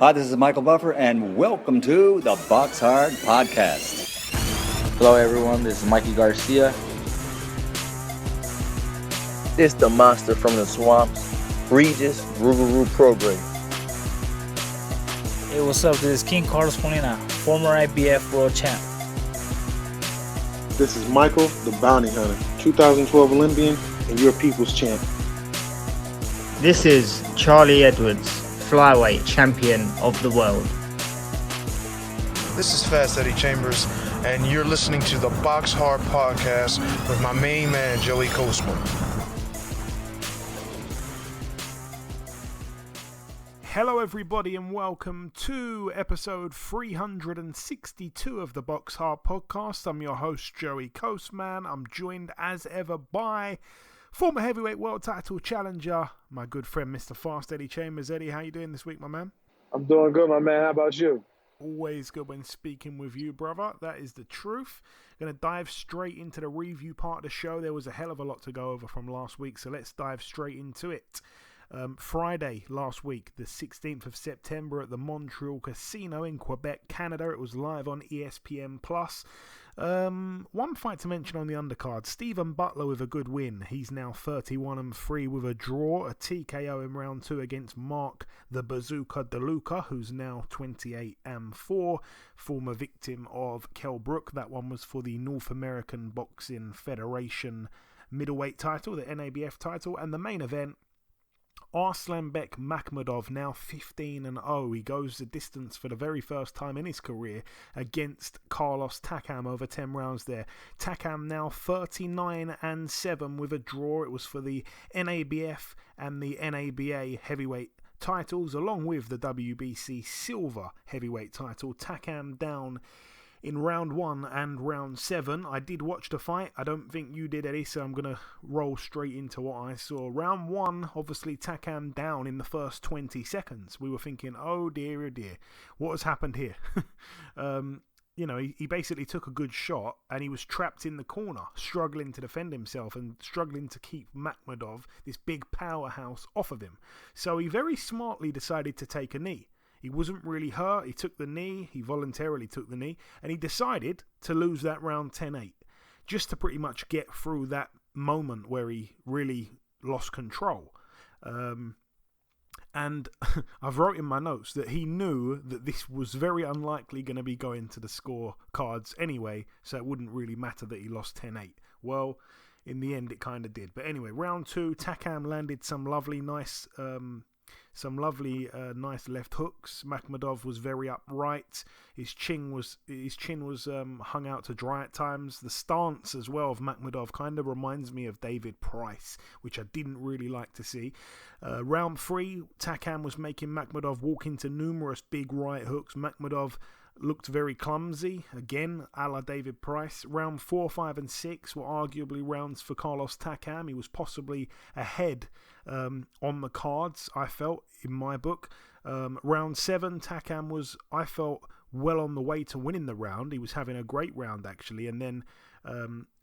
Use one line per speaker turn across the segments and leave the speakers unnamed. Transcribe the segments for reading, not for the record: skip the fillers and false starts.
Hi, this is Michael Buffer, and welcome to the BoxHard Podcast.
Hello, everyone. This is Mikey Garcia.
It's the monster from the swamps, Bridges Rougarou Prograis.
Hey, what's up? This is King Carlos Molina, former IBF world champ.
This is Michael, the Bounty Hunter, 2012 Olympian and your people's champ.
This is Charlie Edwards, flyweight champion of the world.
This is Fast Eddie Chambers, and you're listening to the BoxHard Podcast with my main man, Joey Coastman.
Hello everybody and welcome to episode 362 of the BoxHard Podcast. I'm your host Joey Coastman. I'm joined as ever by former heavyweight world title challenger, my good friend Mr. Fast Eddie Chambers. Eddie, how you doing this week, my man?
I'm doing good, my man. How about you?
Always good when speaking with you, brother. That is the truth. Going to dive straight into the review part of the show. There was a hell of a lot to go over from last week, so let's dive straight into it. Friday last week, the 16th of September at the Montreal Casino in Quebec, Canada. It was live on ESPN+. One fight to mention on the undercard, Stephen Butler with a good win. He's now 31-3 with a draw, a TKO in round 2 against Mark the Bazooka DeLuca, who's now 28-4, former victim of Kell Brook. That one was for the North American Boxing Federation middleweight title, the NABF title, and the main event, Arslanbek Makhmudov, now 15-0. He goes the distance for the very first time in his career against Carlos Takam over 10 rounds there. Takam now 39-7 with a draw. It was for the NABF and the NABA heavyweight titles, along with the WBC silver heavyweight title. Takam down in round 1 and round 7. I did watch the fight. I don't think you did, Eddie, so I'm going to roll straight into what I saw. Round 1, obviously Takam down in the first 20 seconds. We were thinking, oh dear, what has happened here? He basically took a good shot and he was trapped in the corner, struggling to defend himself and struggling to keep Makhmudov, this big powerhouse, off of him. So he very smartly decided to take a knee. He wasn't really hurt. He took the knee. He voluntarily took the knee. And he decided to lose that round 10-8 just to pretty much get through that moment where he really lost control. And I've wrote in my notes that he knew that this was very unlikely going to be going to the score cards anyway, so it wouldn't really matter that he lost 10-8. Well, in the end, it kind of did. But anyway, round 2, Takam landed some lovely, nice left hooks. Makhmudov was very upright. His chin was hung out to dry at times. The stance as well of Makhmudov kind of reminds me of David Price, which I didn't really like to see. Round 3, Takam was making Makhmudov walk into numerous big right hooks. Makhmudov looked very clumsy, again, a la David Price. Round 4, 5 and 6 were arguably rounds for Carlos Takam. He was possibly ahead on the cards, I felt, in my book. Round 7, Takam was, I felt, well on the way to winning the round. He was having a great round, actually, and then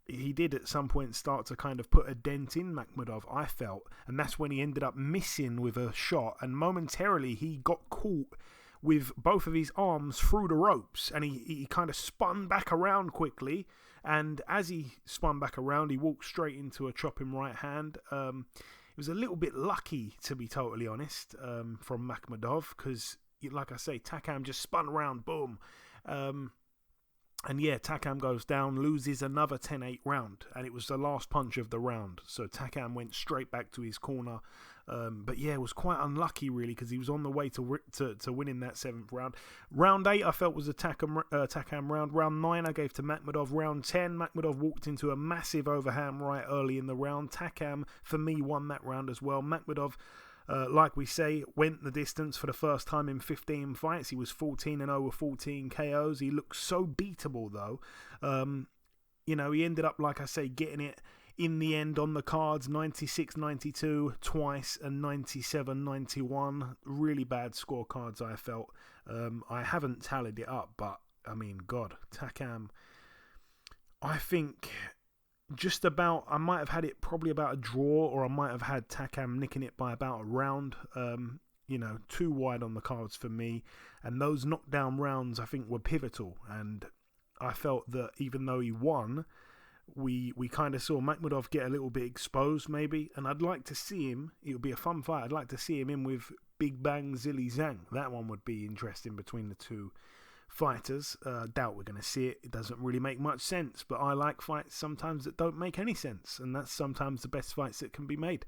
he did at some point start to kind of put a dent in Makhmudov, I felt, and that's when he ended up missing with a shot, and momentarily he got caught with both of his arms through the ropes, and he kind of spun back around quickly, and as he spun back around, he walked straight into a chopping right hand. It was a little bit lucky, to be totally honest, from Makhmudov, because, like I say, Takam just spun around, boom. And yeah, Takam goes down, loses another 10-8 round, and it was the last punch of the round. So Takam went straight back to his corner. But yeah, it was quite unlucky, really, because he was on the way to winning that 7th round. Round 8, I felt, was a Takam round. Round 9, I gave to Makhmudov. Round 10, Makhmudov walked into a massive overhand right early in the round. Takam, for me, won that round as well. Makhmudov, like we say, went the distance for the first time in 15 fights. He was 14-0 with 14 KOs. He looked so beatable, though. He ended up, like I say, getting it in the end on the cards, 96-92 twice and 97-91. Really bad scorecards, I felt. I haven't tallied it up, but, I mean, God, Takam, I think just about, I might have had it probably about a draw, or I might have had Takam nicking it by about a round. too wide on the cards for me. And those knockdown rounds, I think, were pivotal. And I felt that even though he won, we kind of saw Makhmudov get a little bit exposed, maybe. And I'd like to see him. It would be a fun fight. I'd like to see him in with Big Bang Zilly Zhang. That one would be interesting between the two fighters. Doubt we're going to see it. It doesn't really make much sense, but I like fights sometimes that don't make any sense, and that's sometimes the best fights that can be made.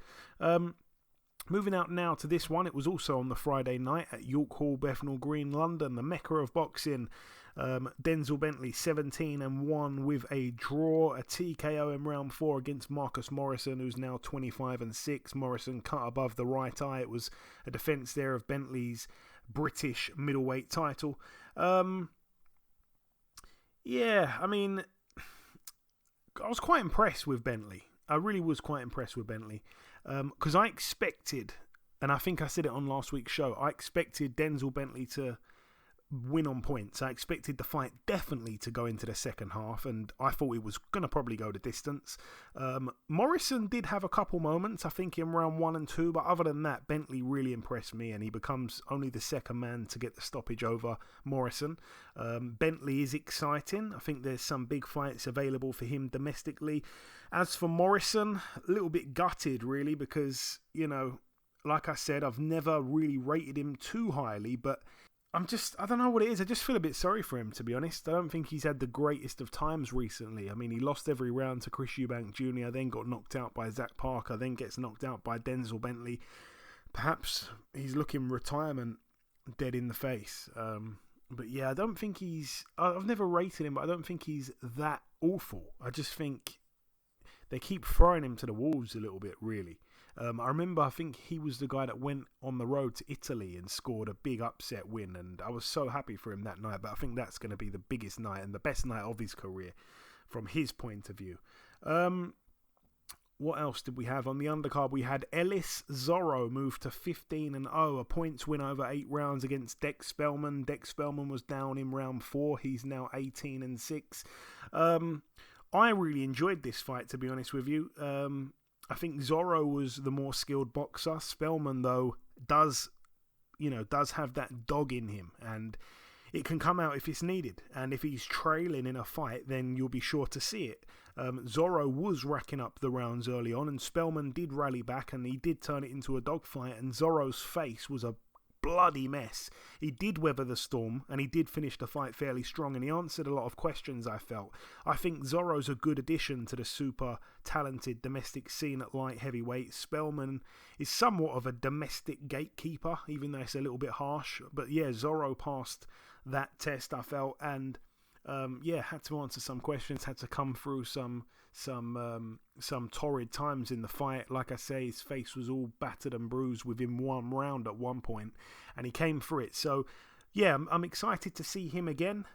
Moving out now to this one, it was also on the Friday night at York Hall, Bethnal Green, London, the mecca of boxing. Denzel Bentley 17-1 with a draw, a TKO in round 4 against Marcus Morrison, who's now 25-6. Morrison cut above the right eye. It was a defence there of Bentley's British middleweight title. Yeah, I mean, I was quite impressed with Bentley. I really was quite impressed with Bentley. Because I expected, and I think I said it on last week's show, I expected Denzel Bentley to win on points. I expected the fight definitely to go into the second half, and I thought it was going to probably go the distance. Morrison did have a couple moments, I think, in round 1 and 2, but other than that, Bentley really impressed me, and he becomes only the second man to get the stoppage over Morrison. Bentley is exciting. I think there's some big fights available for him domestically. As for Morrison, a little bit gutted, really, because, like I said, I've never really rated him too highly, but I don't know what it is. I just feel a bit sorry for him, to be honest. I don't think he's had the greatest of times recently. I mean, he lost every round to Chris Eubank Jr., then got knocked out by Zach Parker, then gets knocked out by Denzel Bentley. Perhaps he's looking retirement dead in the face. But yeah, I don't think I've never rated him, but I don't think he's that awful. I just think they keep throwing him to the wolves a little bit, really. I remember, I think he was the guy that went on the road to Italy and scored a big upset win, and I was so happy for him that night, but I think that's going to be the biggest night and the best night of his career from his point of view. What else did we have on the undercard? We had Ellis Zorro move to 15-0, a points win over 8 rounds against Dex Spellman. Dex Spellman was down in round 4. He's now 18-6. I really enjoyed this fight, to be honest with you. I think Zorro was the more skilled boxer. Spellman, though, does have that dog in him, and it can come out if it's needed. And if he's trailing in a fight, then you'll be sure to see it. Zorro was racking up the rounds early on, and Spellman did rally back, and he did turn it into a dogfight, and Zorro's face was a bloody mess. He did weather the storm, and he did finish the fight fairly strong, and he answered a lot of questions, I felt. I think Zorro's a good addition to the super talented domestic scene at light heavyweight. Spellman is somewhat of a domestic gatekeeper, even though it's a little bit harsh. But yeah, Zorro passed that test, I felt, and had to answer some questions, had to come through some torrid times in the fight. Like I say, his face was all battered and bruised within 1 round at one point, and he came through it. So yeah, I'm excited to see him again.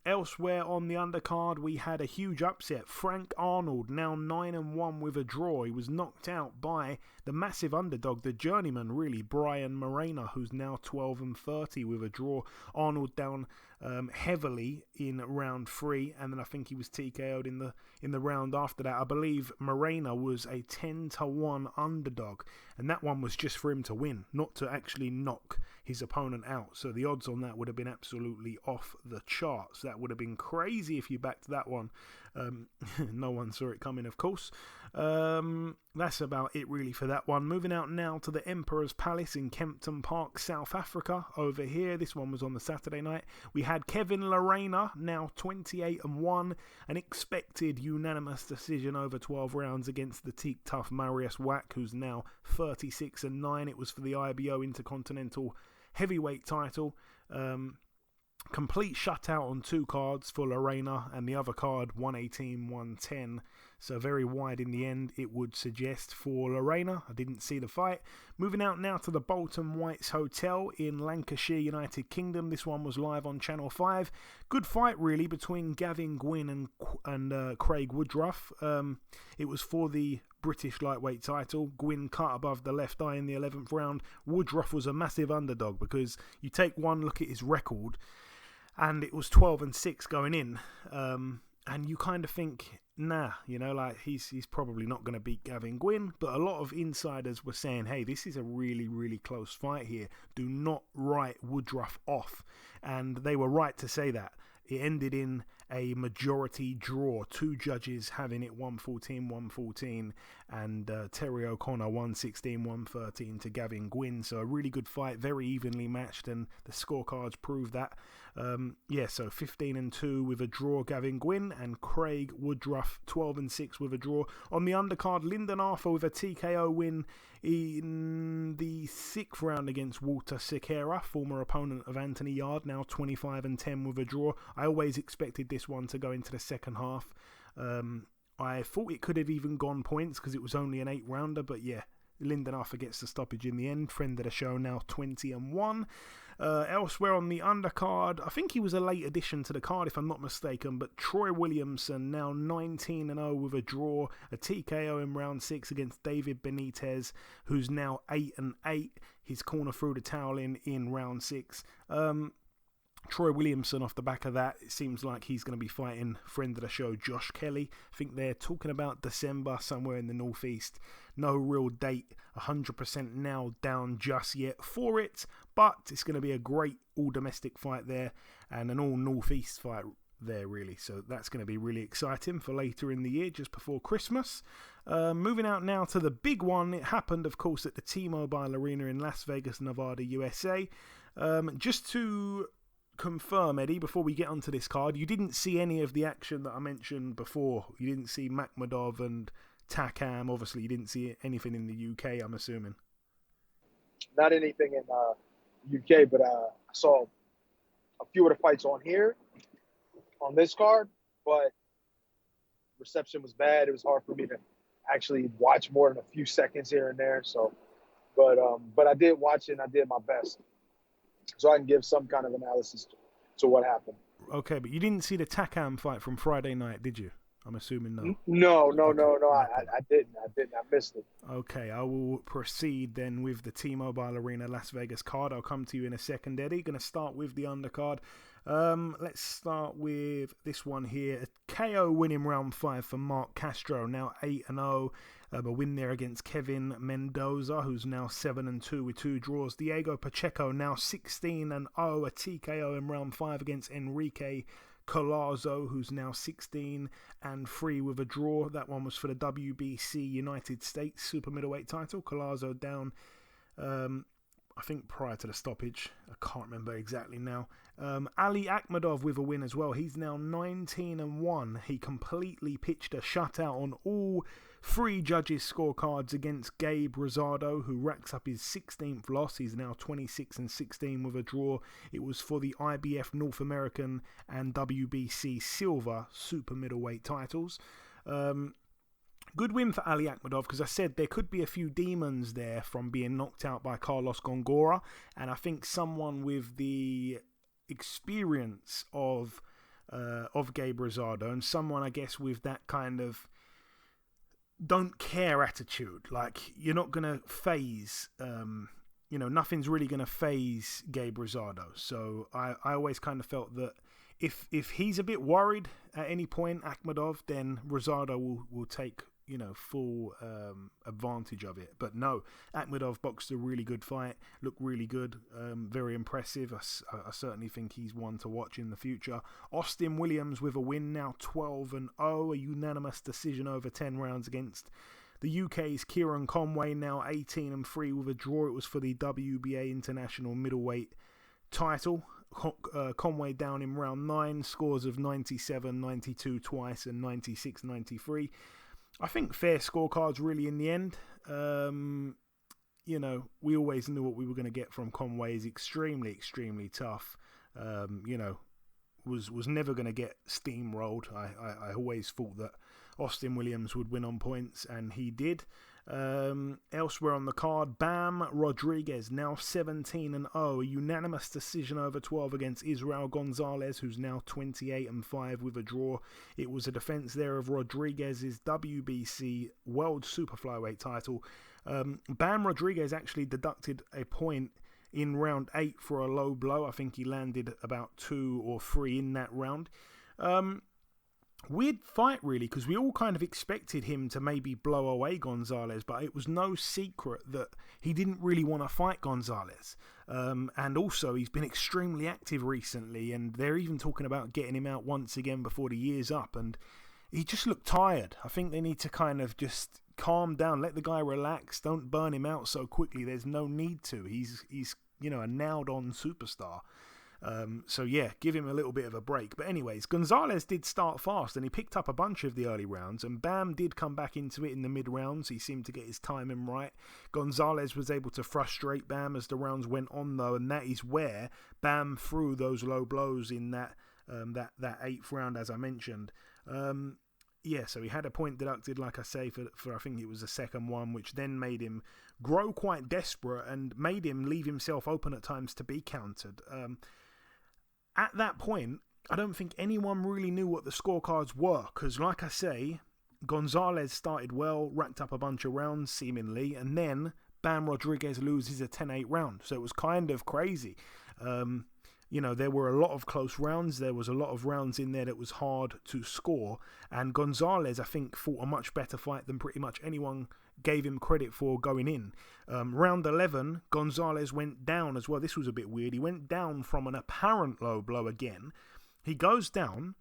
Elsewhere on the undercard, we had a huge upset. Frank Arnold, now 9-1 with a draw. He was knocked out by the massive underdog, the journeyman, really, Brian Morena, who's now 12-30 with a draw. Arnold down heavily in round 3, and then I think he was TKO'd in the round after that. I believe Morena was a 10-1 underdog, and that one was just for him to win, not to actually knock his opponent out. So the odds on that would have been absolutely off the charts. That would have been crazy if you backed that one. No one saw it coming, of course. That's about it really for that one. Moving out now to the Emperor's Palace in Kempton Park, South Africa. Over here, this one was on the Saturday night. We had Kevin Lerena, now 28-1, an expected unanimous decision over 12 rounds against the teak tough Marius Wack, who's now 36-9. It was for the IBO Intercontinental Heavyweight title. Complete shutout on 2 cards for Lorena, and the other card 118-110, so very wide in the end, it would suggest, for Lorena. I didn't see the fight. Moving out now to the Bolton Whites Hotel in Lancashire, United Kingdom. This one was live on Channel 5. Good fight really between Gavin Gwynn and Craig Woodruff. It was for the British lightweight title. Gwynn cut above the left eye in the 11th round. Woodruff was a massive underdog, because you take one look at his record, and it was 12-6 going in, and you kind of think, nah, like he's probably not going to beat Gavin Gwynn, but a lot of insiders were saying, hey, this is a really, really close fight here. Do not write Woodruff off. And they were right to say that. It ended in a majority draw, 2 judges having it 114, and Terry O'Connor 116-113 to Gavin Gwynn. So a really good fight, very evenly matched, and the scorecards prove that. So 15-2 with a draw, Gavin Gwynn, and Craig Woodruff 12-6 with a draw. On the undercard, Lyndon Arthur with a TKO win in the 6th round against Walter Sequeira, former opponent of Anthony Yard, now 25-10 with a draw. I always expected this one to go into the second half. I thought it could have even gone points because it was only an 8-rounder, but yeah, Lyndon Arthur gets the stoppage in the end. Friend of the show now 20-1. Elsewhere on the undercard, I think he was a late addition to the card if I'm not mistaken, but Troy Williamson now 19-0 with a draw, a TKO in round 6 against David Benitez, who's now 8-8. His corner threw the towel in round 6. Troy Williamson, off the back of that, it seems like he's going to be fighting friend of the show Josh Kelly. I think they're talking about December somewhere in the northeast. No real date 100% nailed down just yet for it, but it's going to be a great all domestic fight there and an all northeast fight there really. So that's going to be really exciting for later in the year, just before Christmas. Moving out now to the big one. It happened, of course, at the T-Mobile Arena in Las Vegas, Nevada, USA. Just to confirm, Eddie, before we get onto this card, you didn't see any of the action that I mentioned before. You didn't see Makhmudov and Takam. Obviously, you didn't see anything in the UK, I'm assuming.
Not anything in UK, but I saw a few of the fights on here, on this card, but reception was bad. It was hard for me to actually watch more than a few seconds here and there. So, but I did watch it and I did my best, so I can give some kind of analysis to what happened.
Okay, but you didn't see the Takam fight from Friday night, did you? I'm assuming no.
No. I didn't. I missed it.
Okay, I will proceed then with the T-Mobile Arena Las Vegas card. I'll come to you in a second, Eddie. Going to start with the undercard. Let's start with this one here. A KO win in round 5 for Mark Castro, now 8-0. A win there against Kevin Mendoza, who's now 7-2 with 2 draws. Diego Pacheco now 16-0, a TKO in round 5 against Enrique Collazo, who's now 16-3 with a draw. That one was for the WBC United States super middleweight title. Collazo down, I think prior to the stoppage. I can't remember exactly now. Ali Akhmedov with a win as well. He's now 19-1. He completely pitched a shutout on all 3 judges' scorecards against Gabe Rosado, who racks up his 16th loss. He's now 26-16 with a draw. It was for the IBF North American and WBC Silver super middleweight titles. Good win for Ali Akhmedov, because I said there could be a few demons there from being knocked out by Carlos Gongora, and I think someone with the experience of Gabe Rosado, and someone, I guess, with that kind of don't care attitude. Like, you're not going to phase, nothing's really going to phase Gabe Rosado. So I always kind of felt that if he's a bit worried at any point, Akhmedov, then Rosado will take full advantage of it. But no, Akhmedov boxed a really good fight, looked really good, very impressive. I certainly think he's one to watch in the future. Austin Williams with a win, now 12-0, a unanimous decision over 10 rounds against the UK's Kieran Conway, now 18-3 with a draw. It was for the WBA International Middleweight title. Conway down in round 9, scores of 97-92 twice and 96-93. I think fair scorecards really in the end. We always knew what we were going to get from Conway. Is extremely, extremely tough. Was never going to get steamrolled. I always thought that Austin Williams would win on points, and he did. Elsewhere on the card, Bam Rodriguez, now 17-0, a unanimous decision over 12 against Israel Gonzalez, who's now 28-5 with a draw. It was a defense there of Rodriguez's WBC World Super Flyweight title. Bam Rodriguez actually deducted a point in round 8 for a low blow. I think he landed about 2 or 3 in that round. weird fight, really, because we all kind of expected him to maybe blow away Gonzalez, but it was no secret that he didn't really want to fight Gonzalez. And also, he's been extremely active recently, and they're even talking about getting him out once again before the year's up, and he just looked tired. I think they need to kind of just calm down, let the guy relax, don't burn him out so quickly. There's no need to. He's a nailed-on superstar. So yeah, give him a little bit of a break. But anyways, Gonzalez did start fast and he picked up a bunch of the early rounds, and Bam did come back into it in the mid rounds. He seemed to get his timing right. Gonzalez was able to frustrate Bam as the rounds went on though, and that is where Bam threw those low blows in that 8th round, as I mentioned. So he had a point deducted, like I say, for I think it was the second one, which then made him grow quite desperate and made him leave himself open at times to be countered. At that point, I don't think anyone really knew what the scorecards were, because like I say, Gonzalez started well, racked up a bunch of rounds seemingly, and then Bam Rodriguez loses a 10-8 round. So it was kind of crazy. There were a lot of close rounds. There was a lot of rounds in there that was hard to score. And Gonzalez, I think, fought a much better fight than pretty much anyone gave him credit for going in. Round 11, Gonzalez went down as well. This was a bit weird. He went down from an apparent low blow again. He goes down.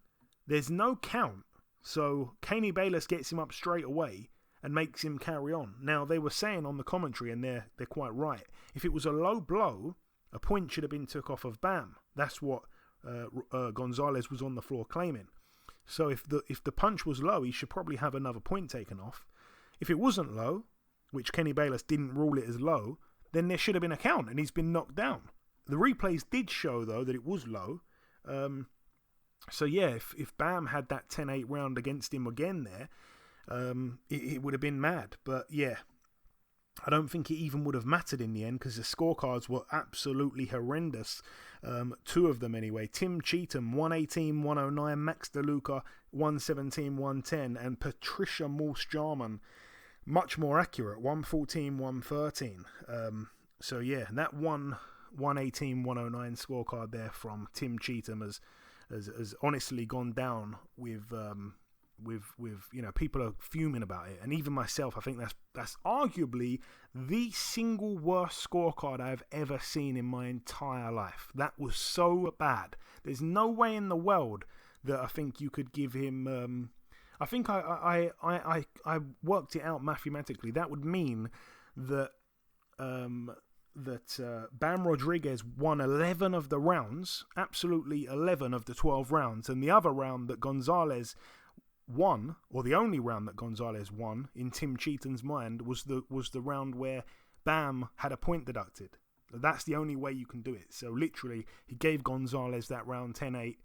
There's no count. So Caney Bayless gets him up straight away and makes him carry on. Now, they were saying on the commentary, and they're quite right, if it was a low blow, a point should have been took off of Bam. That's what Gonzalez was on the floor claiming. So if the punch was low, he should probably have another point taken off. If it wasn't low, which Caney Bayless didn't rule it as low, then there should have been a count, and he's been knocked down. The replays did show, though, that it was low. If Bam had that 10-8 round against him again there, it would have been mad. But yeah, I don't think it even would have mattered in the end, because the scorecards were absolutely horrendous. 2 of them anyway. Tim Cheatham 118-109, Max DeLuca 117-110, and Patricia Morse-Jarman much more accurate, 114-113. That 118-109 scorecard there from Tim Cheatham has honestly gone down with people are fuming about it, and even myself, I think that's arguably the single worst scorecard I've ever seen in my entire life. That was so bad. There's no way in the world that I think you could give him. I think I worked it out mathematically. That would mean that Bam Rodriguez won 11 of the rounds, absolutely 11 of the 12 rounds, and the other round that Gonzalez won, or the only round that Gonzalez won in Tim Cheatham's mind, was the round where Bam had a point deducted. That's the only way you can do it. So literally, he gave Gonzalez that round 10-8,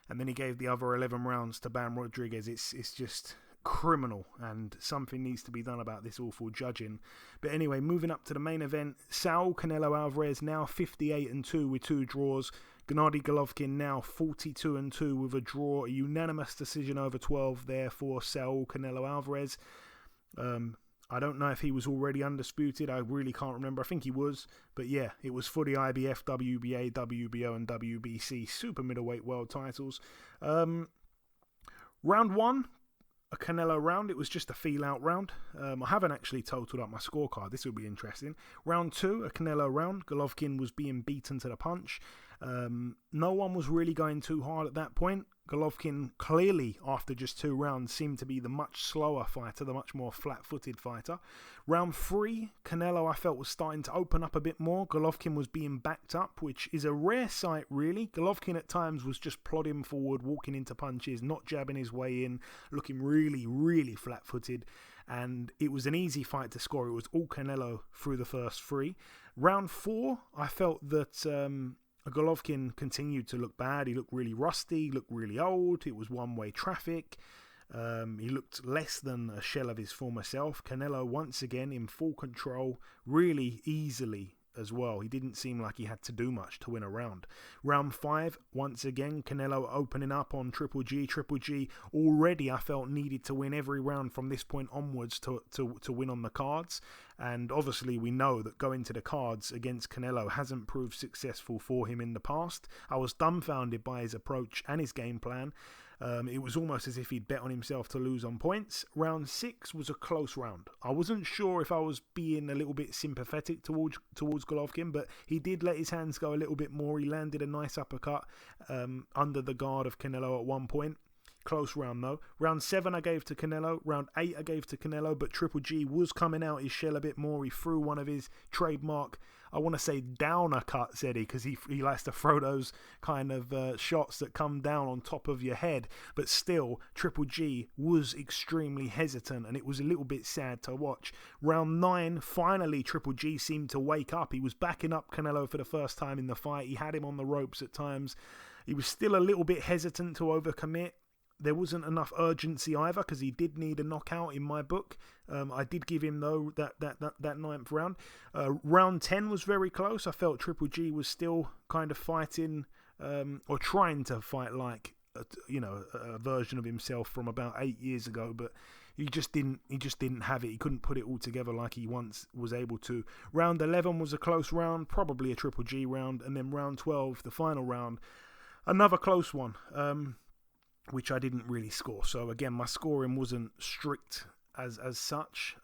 and then he gave the other 11 rounds to Bam Rodriguez. It's just criminal, and something needs to be done about this awful judging. But anyway, moving up to the main event, Saul Canelo Alvarez now 58-2 with 2 draws. Gennady Golovkin now 42-2 with a draw. A unanimous decision over 12 there for Saul Canelo Alvarez. I don't know if he was already undisputed. I really can't remember. I think he was. But yeah, it was for the IBF, WBA, WBO and WBC super middleweight world titles. Round 1, a Canelo round. It was just a feel-out round. I haven't actually totaled up my scorecard. This will be interesting. Round 2, a Canelo round. Golovkin was being beaten to the punch. No one was really going too hard at that point. Golovkin clearly, after just 2 rounds, seemed to be the much slower fighter, the much more flat-footed fighter. Round 3, Canelo, I felt, was starting to open up a bit more. Golovkin was being backed up, which is a rare sight, really. Golovkin at times was just plodding forward, walking into punches, not jabbing his way in, looking really, really flat-footed. And it was an easy fight to score. It was all Canelo through the first 3. Round 4, I felt that Golovkin continued to look bad. He looked really rusty, looked really old. It was one-way traffic. He looked less than a shell of his former self. Canelo, once again, in full control, really easily as well. He didn't seem like he had to do much to win a round. Round 5, once again, Canelo opening up on Triple G. Triple G already, I felt, needed to win every round from this point onwards to win on the cards. And obviously we know that going to the cards against Canelo hasn't proved successful for him in the past. I was dumbfounded by his approach and his game plan. It was almost as if he'd bet on himself to lose on points. Round 6 was a close round. I wasn't sure if I was being a little bit sympathetic towards Golovkin, but he did let his hands go a little bit more. He landed a nice uppercut under the guard of Canelo at one point. Close round though. Round 7 I gave to Canelo. Round 8 I gave to Canelo, but Triple G was coming out his shell a bit more. He threw one of his trademark, I want to say downer cuts, Eddie, because he likes to throw those kind of shots that come down on top of your head. But still, Triple G was extremely hesitant, and it was a little bit sad to watch. Round 9, finally Triple G seemed to wake up. He was backing up Canelo for the first time in the fight. He had him on the ropes at times. He was still a little bit hesitant to overcommit. There wasn't enough urgency either, because he did need a knockout in my book. I did give him, though, that ninth round. Round 10 was very close. I felt Triple G was still kind of fighting or trying to fight like a version of himself from about 8 years ago, but he just didn't have it. He couldn't put it all together like he once was able to. Round 11 was a close round, probably a Triple G round, and then round 12, the final round, another close one. Which I didn't really score. So again, my scoring wasn't strict as such.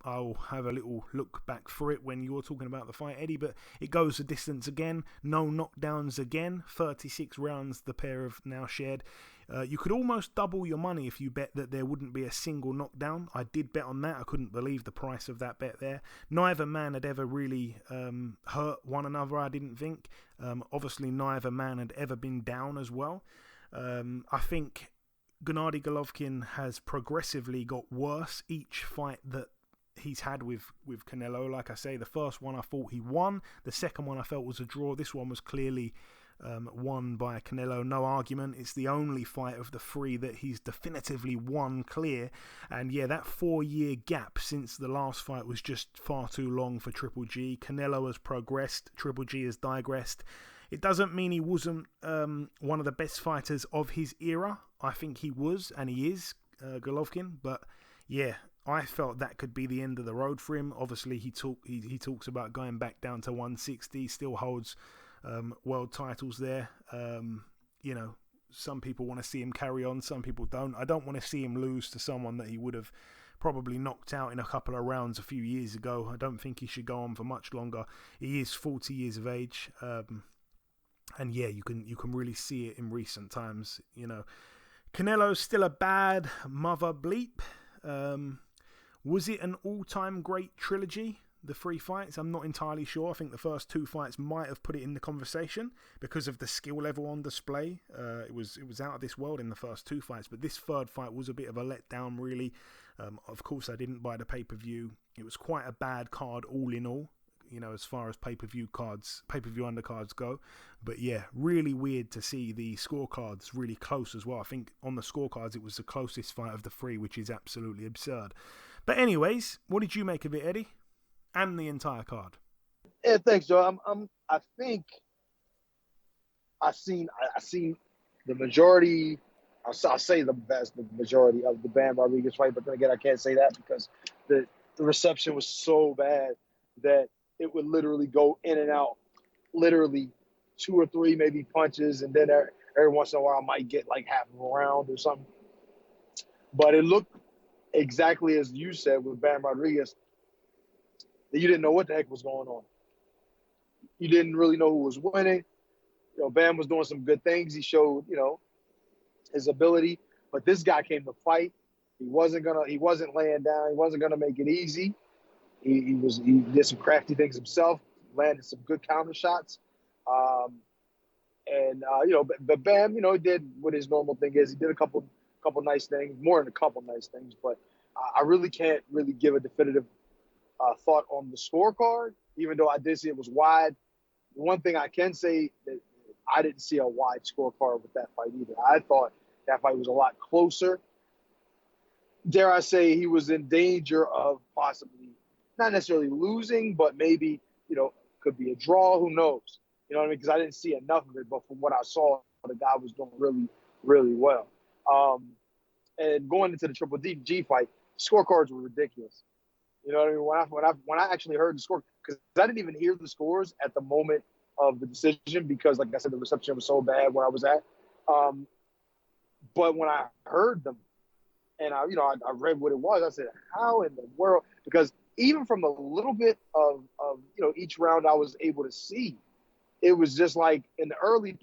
I'll have a little look back through it when you're talking about the fight, Eddie, but it goes the distance again. No knockdowns again. 36 rounds the pair have now shared. You could almost double your money if you bet that there wouldn't be a single knockdown. I did bet on that. I couldn't believe the price of that bet there. Neither man had ever really hurt one another, I didn't think. Obviously, neither man had ever been down as well. I think Gennady Golovkin has progressively got worse each fight that he's had with Canelo. Like I say, the first one I thought he won. The second one I felt was a draw. This one was clearly won by Canelo. No argument. It's the only fight of the 3 that he's definitively won clear. And yeah, that 4-year gap since the last fight was just far too long for Triple G. Canelo has progressed. Triple G has digressed. It doesn't mean he wasn't one of the best fighters of his era. I think he was, and he is, Golovkin. But yeah, I felt that could be the end of the road for him. Obviously, he talks about going back down to 160. Still holds world titles there. Some people want to see him carry on. Some people don't. I don't want to see him lose to someone that he would have probably knocked out in a couple of rounds a few years ago. I don't think he should go on for much longer. He is 40 years of age. And yeah, you can really see it in recent times. Canelo's still a bad mother bleep. Was it an all-time great trilogy, the 3 fights? I'm not entirely sure. I think the first 2 fights might have put it in the conversation because of the skill level on display. It was out of this world in the first 2 fights, but this third fight was a bit of a letdown, really. Of course, I didn't buy the pay-per-view. It was quite a bad card all in all, as far as pay-per-view undercards go. But yeah, really weird to see the scorecards really close as well. I think on the scorecards it was the closest fight of the 3, which is absolutely absurd. But anyways, what did you make of it, Eddie? And the entire card?
Yeah, thanks, Joe. I think I've seen the majority. I'll say the majority of the Bam Rodriguez fight, but then again, I can't say that because the reception was so bad that it would literally go in and out, literally 2 or 3 maybe punches, and then every once in a while I might get like half of a round or something. But it looked exactly as you said with Bam Rodriguez, that you didn't know what the heck was going on. You didn't really know who was winning. Bam was doing some good things. He showed, his ability. But this guy came to fight. He wasn't laying down. He wasn't gonna make it easy. He did some crafty things himself, landed some good counter shots. But Bam, he did what his normal thing is. He did a couple nice things, more than a couple nice things, but I really can't really give a definitive thought on the scorecard, even though I did see it was wide. The one thing I can say that I didn't see a wide scorecard with that fight either. I thought that fight was a lot closer. Dare I say he was in danger of possibly not necessarily losing, but maybe, could be a draw. Who knows? You know what I mean? Because I didn't see enough of it, but from what I saw, the guy was doing really, really well. And going into the Triple G fight, scorecards were ridiculous. You know what I mean? When I actually heard the score, because I didn't even hear the scores at the moment of the decision because, like I said, the reception was so bad where I was at. But when I heard them and I read what it was, I said, how in the world? Because even from a little bit of each round I was able to see, it was just like in the early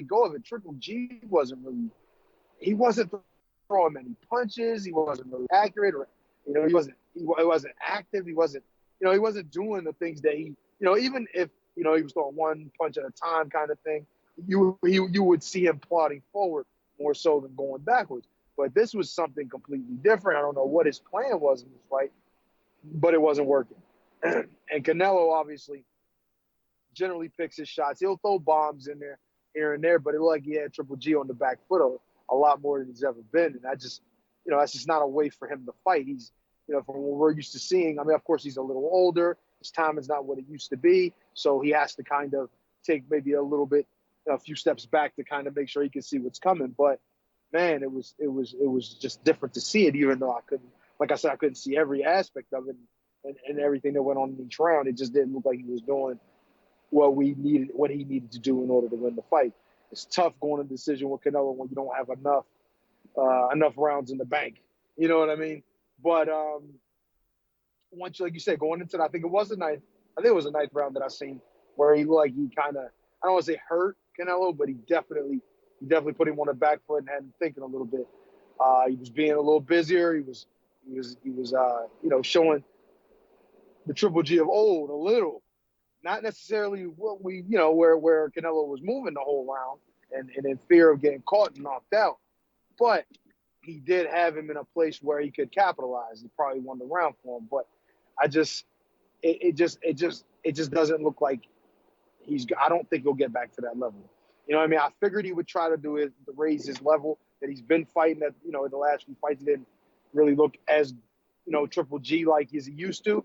go of it, Triple G he wasn't throwing many punches. He wasn't really accurate, or he wasn't active. He wasn't doing the things that he, even if he was throwing one punch at a time kind of thing, you would see him plodding forward more so than going backwards. But this was something completely different. I don't know what his plan was in this fight, but it wasn't working. And Canelo obviously generally picks his shots. He'll throw bombs in there here and there, but it looked like he had Triple G on the back foot a lot more than he's ever been. And that's just not a way for him to fight. He's, from what we're used to seeing, I mean, of course, he's a little older. His time is not what it used to be. So he has to kind of take maybe a few steps back to kind of make sure he can see what's coming. But man, it was just different to see it, even though I couldn't see every aspect of it and everything that went on in each round. It just didn't look like he was doing what he needed to do in order to win the fight. It's tough going to decision with Canelo when you don't have enough rounds in the bank. You know what I mean? But once, like you said, going into it, I think it was the ninth round that I seen where he kind of, I don't want to say hurt Canelo, but he definitely put him on the back foot and had him thinking a little bit. He was being a little busier. He was showing the Triple G of old a little. Not necessarily what where Canelo was moving the whole round and in fear of getting caught and knocked out. But he did have him in a place where he could capitalize. He probably won the round for him. But it just doesn't look like I don't think he'll get back to that level. You know what I mean? I figured he would try to do it to raise his level that he's been fighting at, in the last few fights. He didn't really look as, Triple G like as he used to.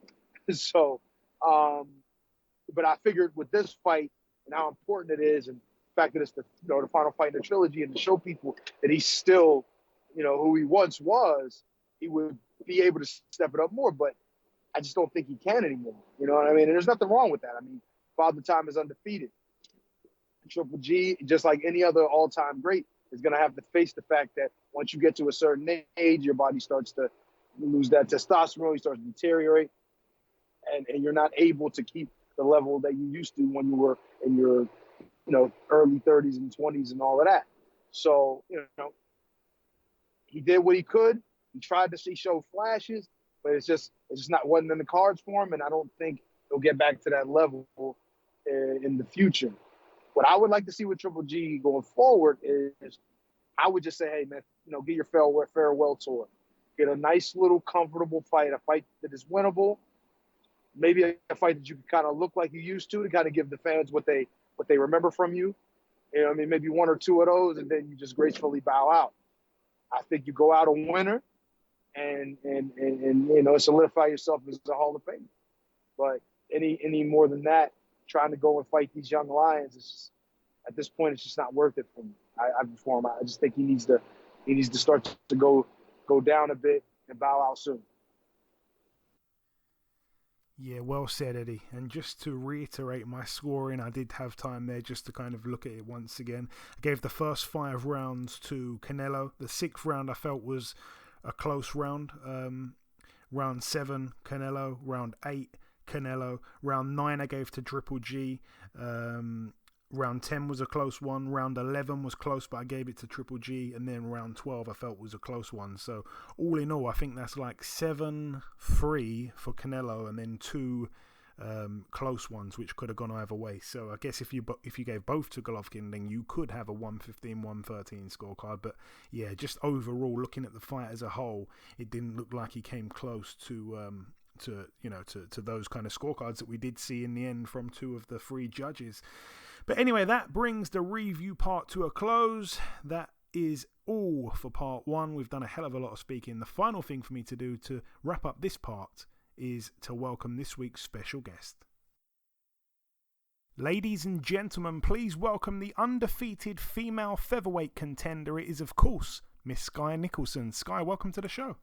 So, but I figured with this fight and how important it is, and the fact that it's the final fight in the trilogy, and to show people that he's still, who he once was, he would be able to step it up more. But I just don't think he can anymore. You know what I mean? And there's nothing wrong with that. I mean, Father Time is undefeated. Triple G, just like any other all-time great, is going to have to face the fact that once you get to a certain age, your body starts to lose that testosterone, you start to deteriorate, and you're not able to keep the level that you used to when you were in your, early 30s and 20s and all of that. So, he did what he could. He tried to show flashes, but it's just wasn't in the cards for him, and I don't think he'll get back to that level in the future. What I would like to see with Triple G going forward is, I would just say, hey, man, get your farewell tour. Get a nice little comfortable fight, a fight that is winnable. Maybe a fight that you can kind of look like you used to kind of give the fans what they remember from you. Maybe one or two of those, and then you just gracefully bow out. I think you go out a winner and solidify yourself as a Hall of Famer. But any more than that, trying to go and fight these young lions, it's just, at this point, it's just not worth it for me. I just think he needs to start to go down a bit and bow out soon.
Yeah, well said, Eddie. And just to reiterate my scoring, I did have time there just to kind of look at it once again. I gave the first 5 rounds to Canelo. The 6th round I felt was a close round. Round 7, Canelo. Round 8, Canelo. Round 9 I gave to Triple G. Round 10 was a close one. Round 11 was close, but I gave it to Triple G. And then round 12 I felt was a close one. So all in all, I think that's like 7-3 for Canelo, and then 2 close ones, which could have gone either way. So I guess if you gave both to Golovkin, then you could have a 115-113 scorecard. But yeah, just overall, looking at the fight as a whole, it didn't look like he came close to those kind of scorecards that we did see in the end from 2 of the 3 judges. But anyway, that brings the review part to a close. That is all for part 1. We've done a hell of a lot of speaking. The final thing for me to do to wrap up this part is to welcome this week's special guest. Ladies and gentlemen, please welcome the undefeated female featherweight contender. It is, of course, Miss Skye Nicolson. Skye, welcome to the show.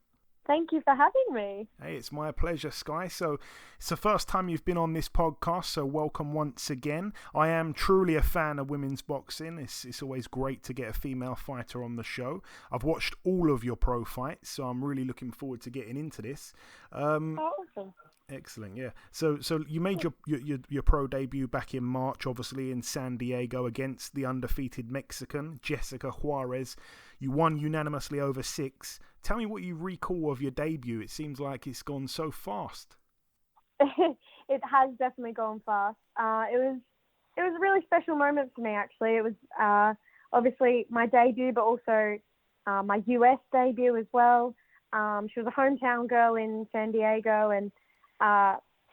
Thank you for having me.
Hey, it's my pleasure, Skye. So it's the first time you've been on this podcast, so welcome once again. I am truly a fan of women's boxing. It's always great to get a female fighter on the show. I've watched all of your pro fights, so I'm really looking forward to getting into this.
Awesome.
Excellent, yeah. So you made your pro debut back in March, obviously in San Diego against the undefeated Mexican Jessica Juarez. You won unanimously over 6. Tell me what you recall of your debut. It seems like it's gone so fast.
It has definitely gone fast. It was a really special moment for me, actually. It was obviously my debut, but also my US debut as well. She was a hometown girl in San Diego and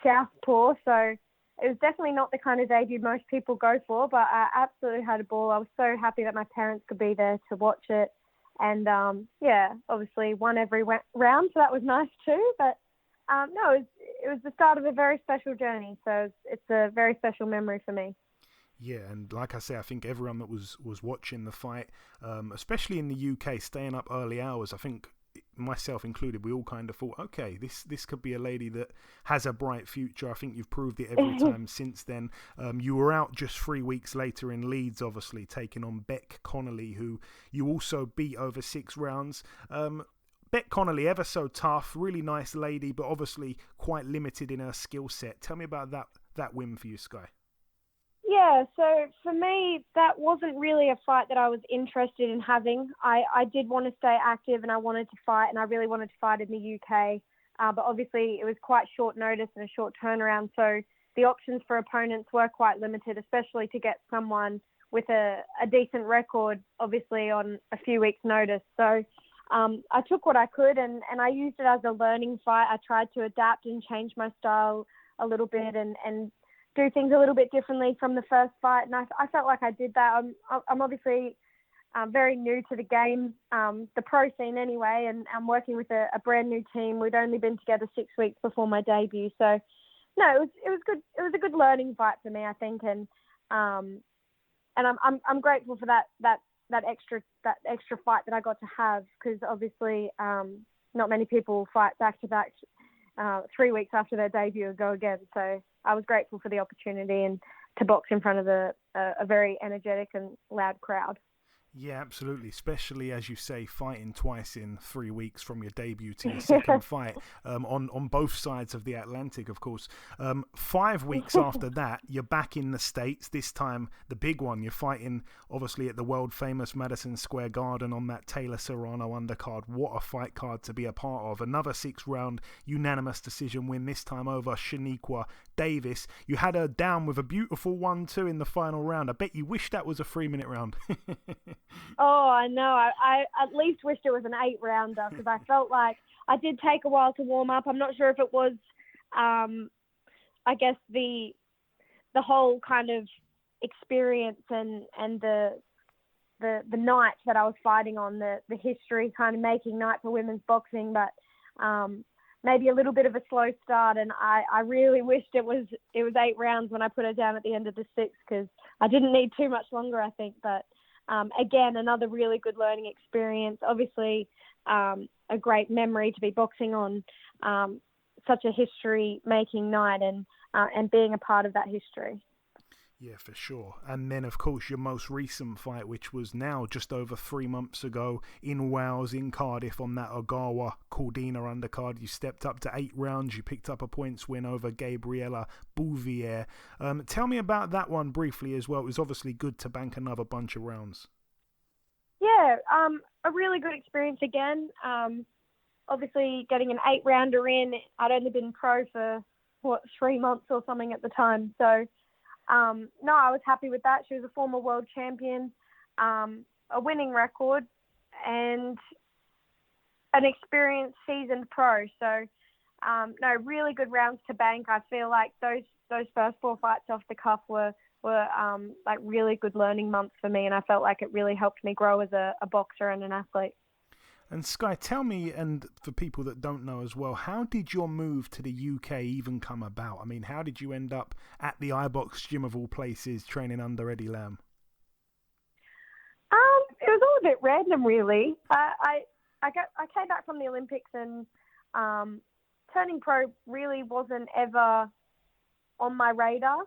Southpaw, so it was definitely not the kind of debut most people go for, but I absolutely had a ball. I was so happy that my parents could be there to watch it. And, obviously won every round, so that was nice too. But, no, it was the start of a very special journey, so it's a very special memory for me.
Yeah, and like I say, I think everyone that was watching the fight, especially in the UK, staying up early hours, I think myself included, we all kind of thought, okay, this could be a lady that has a bright future. I think you've proved it every time since then. You were out just 3 weeks later in Leeds, obviously, taking on Beck Connolly, who you also beat over 6 rounds. Beck Connolly, ever so tough, really nice lady, but obviously quite limited in her skill set. Tell me about that win for you, Skye.
Yeah, so for me, that wasn't really a fight that I was interested in having. I did want to stay active and I wanted to fight, and I really wanted to fight in the UK. But obviously it was quite short notice and a short turnaround, so the options for opponents were quite limited, especially to get someone with a decent record, obviously on a few weeks' notice. So I took what I could and I used it as a learning fight. I tried to adapt and change my style a little bit and do things a little bit differently from the first fight, and I felt like I did that. I'm obviously very new to the game, the pro scene anyway, and I'm working with a brand new team. We'd only been together 6 weeks before my debut, so no, it was good. It was a good learning fight for me, I think, and I'm grateful for that extra fight that I got to have, because obviously not many people fight back to back 3 weeks after their debut and go again. So I was grateful for the opportunity and to box in front of a very energetic and loud crowd.
Yeah, absolutely. Especially, as you say, fighting twice in 3 weeks from your debut to your second fight on both sides of the Atlantic, of course. 5 weeks after that, you're back in the States. This time, the big one. You're fighting, obviously, at the world-famous Madison Square Garden on that Taylor Serrano undercard. What a fight card to be a part of. Another 6-round unanimous decision win, this time over Shaniqua Davis. You had her down with a beautiful 1-2 in the final round. I bet you wish that was a 3-minute round.
Oh, I know. I at least wished it was an 8-rounder, because I felt like I did take a while to warm up. I'm not sure if it was, I guess, the whole kind of experience and the night that I was fighting on, the history kind of making night for women's boxing, but maybe a little bit of a slow start, and I really wished it was 8 rounds when I put her down at the end of the 6th, because I didn't need too much longer, I think, but again, another really good learning experience. Obviously, a great memory to be boxing on such a history-making night and being a part of that history.
Yeah, for sure. And then, of course, your most recent fight, which was now just over 3 months ago in Wales, in Cardiff, on that Ogawa Cordina undercard. You stepped up to 8 rounds. You picked up a points win over Gabriela Bouvier. Tell me about that one briefly as well. It was obviously good to bank another bunch of rounds.
Yeah, a really good experience again. Obviously, getting an 8-rounder in. I'd only been pro for, 3 months or something at the time. So, no, I was happy with that. She was a former world champion, a winning record, and an experienced, seasoned pro. So, no, really good rounds to bank. I feel like those first 4 fights off the cuff were like really good learning months for me, and I felt like it really helped me grow as a boxer and an athlete.
And Skye, tell me, and for people that don't know as well, how did your move to the UK even come about? I mean, how did you end up at the iBox gym of all places training under Eddie Lamb?
It was all a bit random, really. I came back from the Olympics and turning pro really wasn't ever on my radar.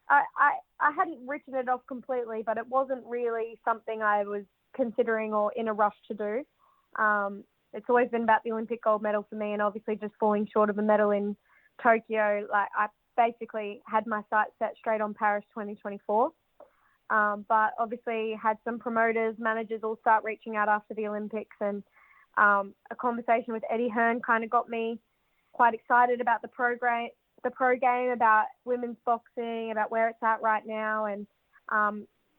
I hadn't written it off completely, but it wasn't really something I was considering or in a rush to do. It's always been about the Olympic gold medal for me, and obviously just falling short of a medal in Tokyo. Like, I basically had my sights set straight on Paris 2024. But obviously had some promoters, managers all start reaching out after the Olympics, and a conversation with Eddie Hearn kind of got me quite excited about the pro game, about women's boxing, about where it's at right now, and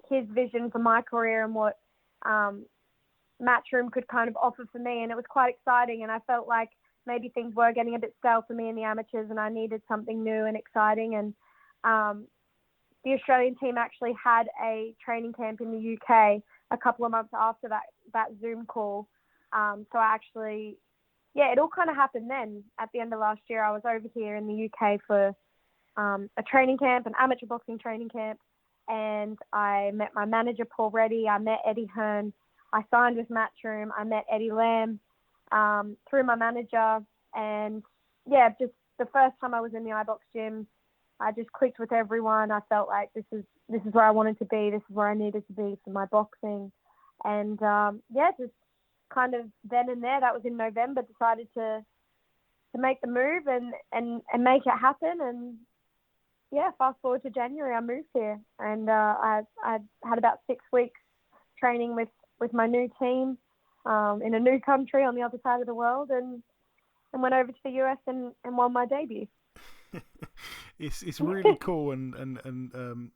his vision for my career and what Matchroom could kind of offer for me. And it was quite exciting, and I felt like maybe things were getting a bit stale for me in the amateurs, and I needed something new and exciting. And the Australian team actually had a training camp in the UK a couple of months after that Zoom call. So I actually, it all kind of happened then. At the end of last year, I was over here in the UK for a training camp, an amateur boxing training camp, and I met my manager, Paul Reddy. I met Eddie Hearn. I signed with Matchroom. I met Eddie Lamb through my manager. And, just the first time I was in the iBox gym, I just clicked with everyone. I felt like this is where I wanted to be. This is where I needed to be for my boxing. And, just kind of then and there, that was in November, decided to make the move and make it happen. And, fast forward to January, I moved here. And I had about 6 weeks training with my new team in a new country on the other side of the world, and went over to the US and won my debut.
It's really cool and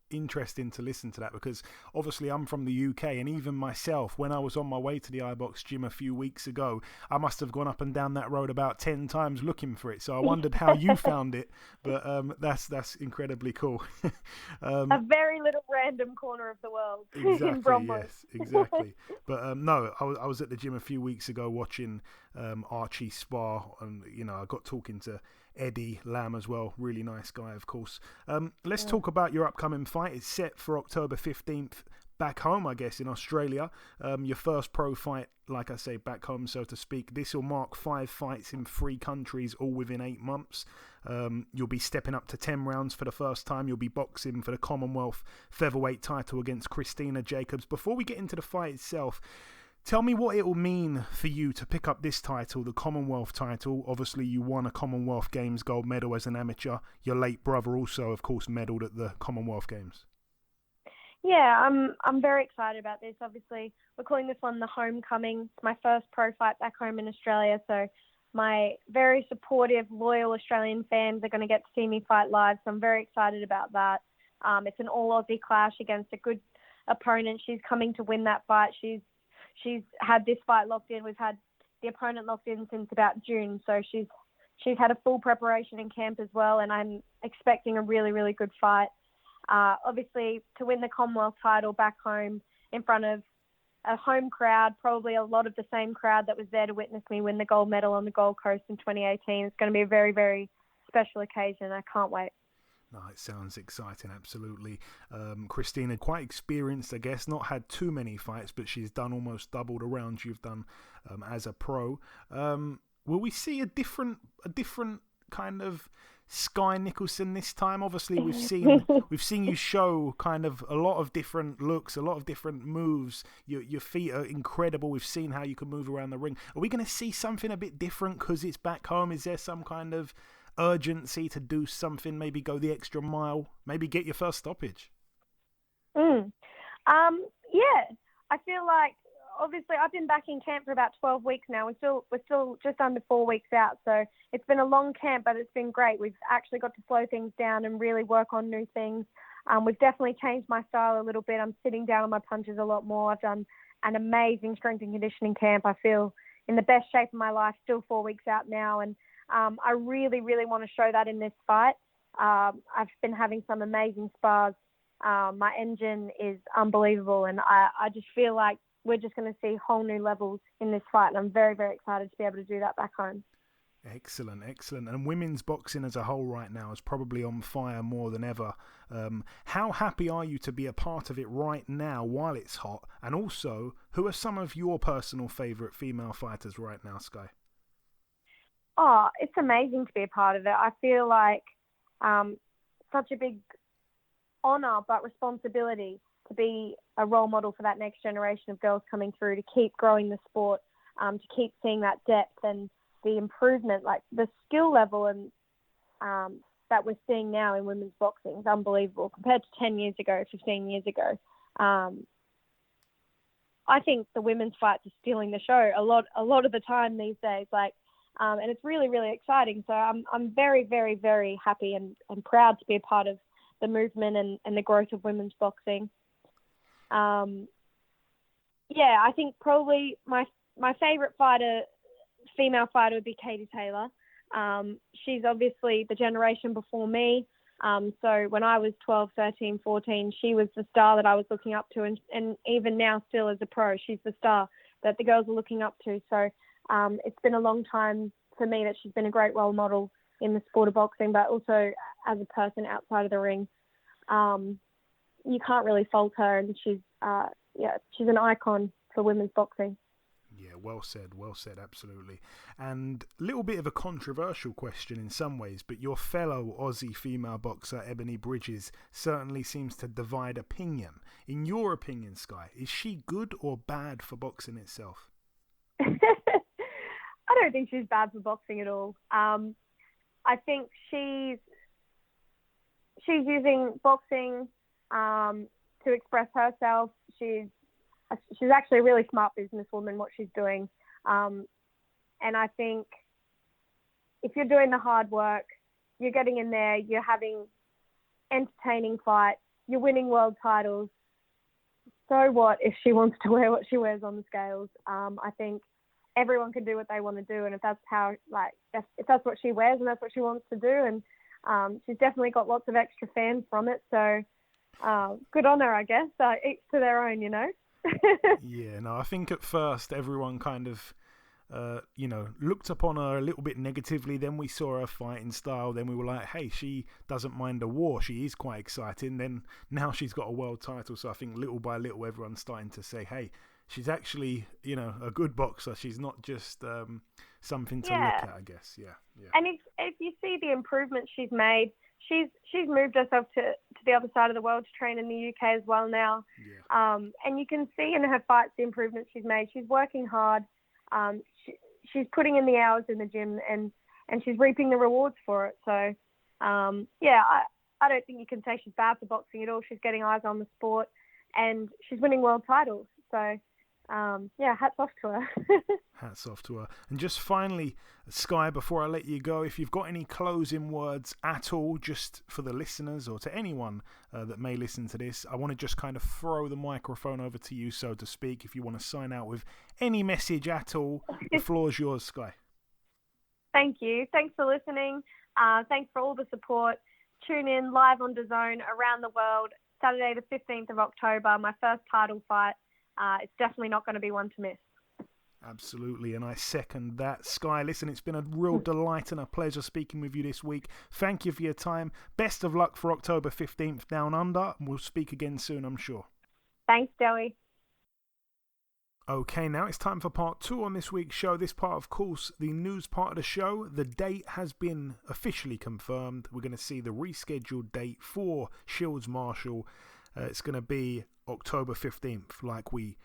interesting to listen to that, because obviously I'm from the UK, and even myself, when I was on my way to the iBox gym a few weeks ago, I must have gone up and down that road about 10 times looking for it. So I wondered how you found it, but that's incredibly cool.
A very little random corner of the world.
Exactly. Yes, exactly. But no, I was at the gym a few weeks ago watching Archie spar, and I got talking to Eddie Lamb as well. Really nice guy, of course. Let's talk about your upcoming fight. It's set for October 15th back home, I guess, in Australia. Your first pro fight, like I say, back home, so to speak. This will mark 5 fights in 3 countries, all within 8 months. You'll be stepping up to 10 rounds for the first time. You'll be boxing for the Commonwealth Featherweight title against Krystina Jacobs. Before we get into the fight itself, tell me what it will mean for you to pick up this title, the Commonwealth title. Obviously, you won a Commonwealth Games gold medal as an amateur. Your late brother also, of course, medalled at the Commonwealth Games.
Yeah, I'm very excited about this. Obviously, we're calling this one the Homecoming. It's my first pro fight back home in Australia, so my very supportive, loyal Australian fans are going to get to see me fight live, so I'm very excited about that. It's an all-Aussie clash against a good opponent. She's coming to win that fight. She's had this fight locked in. We've had the opponent locked in since about June, so she's had a full preparation in camp as well, and I'm expecting a really, really good fight. Obviously, to win the Commonwealth title back home in front of a home crowd, probably a lot of the same crowd that was there to witness me win the gold medal on the Gold Coast in 2018. It's going to be a very, very special occasion. I can't wait.
No, it sounds exciting, absolutely. Krystina, quite experienced, I guess. Not had too many fights, but she's done almost double the rounds you've done as a pro. Will we see a different kind of Skye Nicolson this time? Obviously, we've seen you show kind of a lot of different looks, a lot of different moves. Your feet are incredible. We've seen how you can move around the ring. Are we going to see something a bit different because it's back home? Is there some kind of urgency to do something, maybe go the extra mile, maybe get your first stoppage?
I feel like obviously I've been back in camp for about 12 weeks now. We're still just under 4 weeks out, so it's been a long camp, but it's been great. We've actually got to slow things down and really work on new things. We've definitely changed my style a little bit. I'm sitting down on my punches a lot more. I've done an amazing strength and conditioning camp. I feel in the best shape of my life, still 4 weeks out now, and I really, really want to show that in this fight. I've been having some amazing spars. My engine is unbelievable, and I just feel like we're just going to see whole new levels in this fight, and I'm very, very excited to be able to do that back home.
Excellent, excellent. And women's boxing as a whole right now is probably on fire more than ever. How happy are you to be a part of it right now while it's hot? And also, who are some of your personal favourite female fighters right now, Skye?
Oh, it's amazing to be a part of it. I feel like such a big honour but responsibility to be a role model for that next generation of girls coming through, to keep growing the sport, to keep seeing that depth and the improvement, like the skill level and that we're seeing now in women's boxing is unbelievable compared to 10 years ago, 15 years ago. I think the women's fights are stealing the show a lot of the time these days, and it's really, really exciting. So I'm very, very, very happy and proud to be a part of the movement and the growth of women's boxing. I think probably my favorite female fighter would be Katie Taylor. She's obviously the generation before me. So when I was 12, 13, 14, she was the star that I was looking up to. And even now still as a pro, she's the star that the girls are looking up to. So it's been a long time for me that she's been a great role model in the sport of boxing, but also as a person outside of the ring. You can't really fault her, and she's an icon for women's boxing.
Yeah, well said, absolutely. And a little bit of a controversial question in some ways, but your fellow Aussie female boxer, Ebanie Bridges, certainly seems to divide opinion. In your opinion, Skye, is she good or bad for boxing itself?
I don't think she's bad for boxing at all. I think she's using boxing to express herself. She's actually a really smart businesswoman, what she's doing. And I think if you're doing the hard work, you're getting in there, you're having entertaining fights, you're winning world titles. So what if she wants to wear what she wears on the scales? I think everyone can do what they want to do. And if that's if that's what she wears and that's what she wants to do, and she's definitely got lots of extra fans from it. So good on her, I guess. Each to their own, you know.
Yeah, no, I think at first everyone kind of, looked upon her a little bit negatively. Then we saw her fighting style. Then we were like, hey, she doesn't mind a war. She is quite exciting. Then now she's got a world title. So I think little by little, everyone's starting to say, hey, she's actually, a good boxer. She's not just something to look at, I guess. Yeah.
And if you see the improvements she's made, she's moved herself to the other side of the world to train in the UK as well now. Yeah. And you can see in her fights the improvements she's made. She's working hard. She's putting in the hours in the gym and she's reaping the rewards for it. So, I don't think you can say she's bad for boxing at all. She's getting eyes on the sport and she's winning world titles. So, hats off to her.
Hats off to her. And just finally, Skye, before I let you go, if you've got any closing words at all, just for the listeners or to anyone that may listen to this, I want to just kind of throw the microphone over to you, so to speak. If you want to sign out with any message at all, the floor's yours, Skye.
Thank you. Thanks for listening. Thanks for all the support. Tune in live on DAZN around the world, Saturday the 15th of October, my first title fight. It's definitely not going to be one to miss.
Absolutely, and I second that. Skye, listen, it's been a real delight and a pleasure speaking with you this week. Thank you for your time. Best of luck for October 15th Down Under, and we'll speak again soon, I'm sure.
Thanks, Joey.
Okay, now it's time for part 2 on this week's show. This part, of course, the news part of the show. The date has been officially confirmed. We're going to see the rescheduled date for Shields Marshall. It's going to be October 15th, like we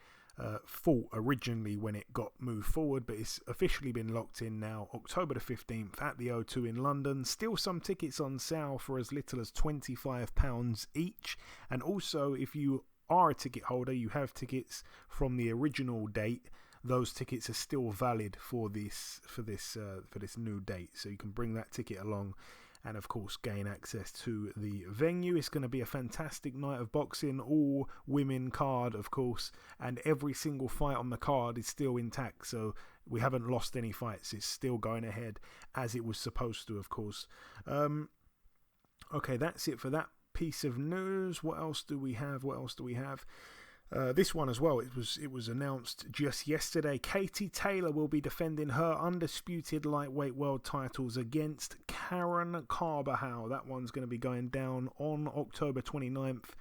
thought originally when it got moved forward, but it's officially been locked in now. October the 15th at the O2 in London. Still some tickets on sale for as little as £25 each. And also, if you are a ticket holder, you have tickets from the original date, those tickets are still valid for this new date. So you can bring that ticket along and of course gain access to the venue. It's going to be a fantastic night of boxing, all women card of course, and every single fight on the card is still intact, so we haven't lost any fights. It's still going ahead as it was supposed to, of course. Okay, that's it for that piece of news. What else do we have? This one as well, it was announced just yesterday. Katie Taylor will be defending her undisputed lightweight world titles against Karen Carvajal. That one's going to be going down on October 29th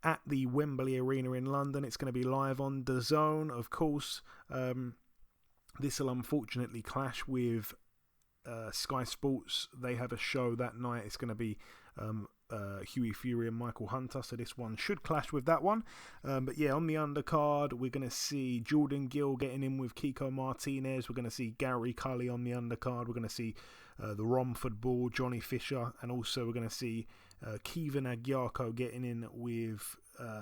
at the Wembley Arena in London. It's going to be live on DAZN, of course. This will unfortunately clash with Sky Sports. They have a show that night. It's going to be Hughie Fury and Michael Hunter, so this one should clash with that one. But yeah, on the undercard, we're going to see Jordan Gill getting in with Kiko Martinez. We're going to see Gary Cully on the undercard. We're going to see the Romford Bull, Johnny Fisher, and also we're going to see Kevin Agyarko getting in with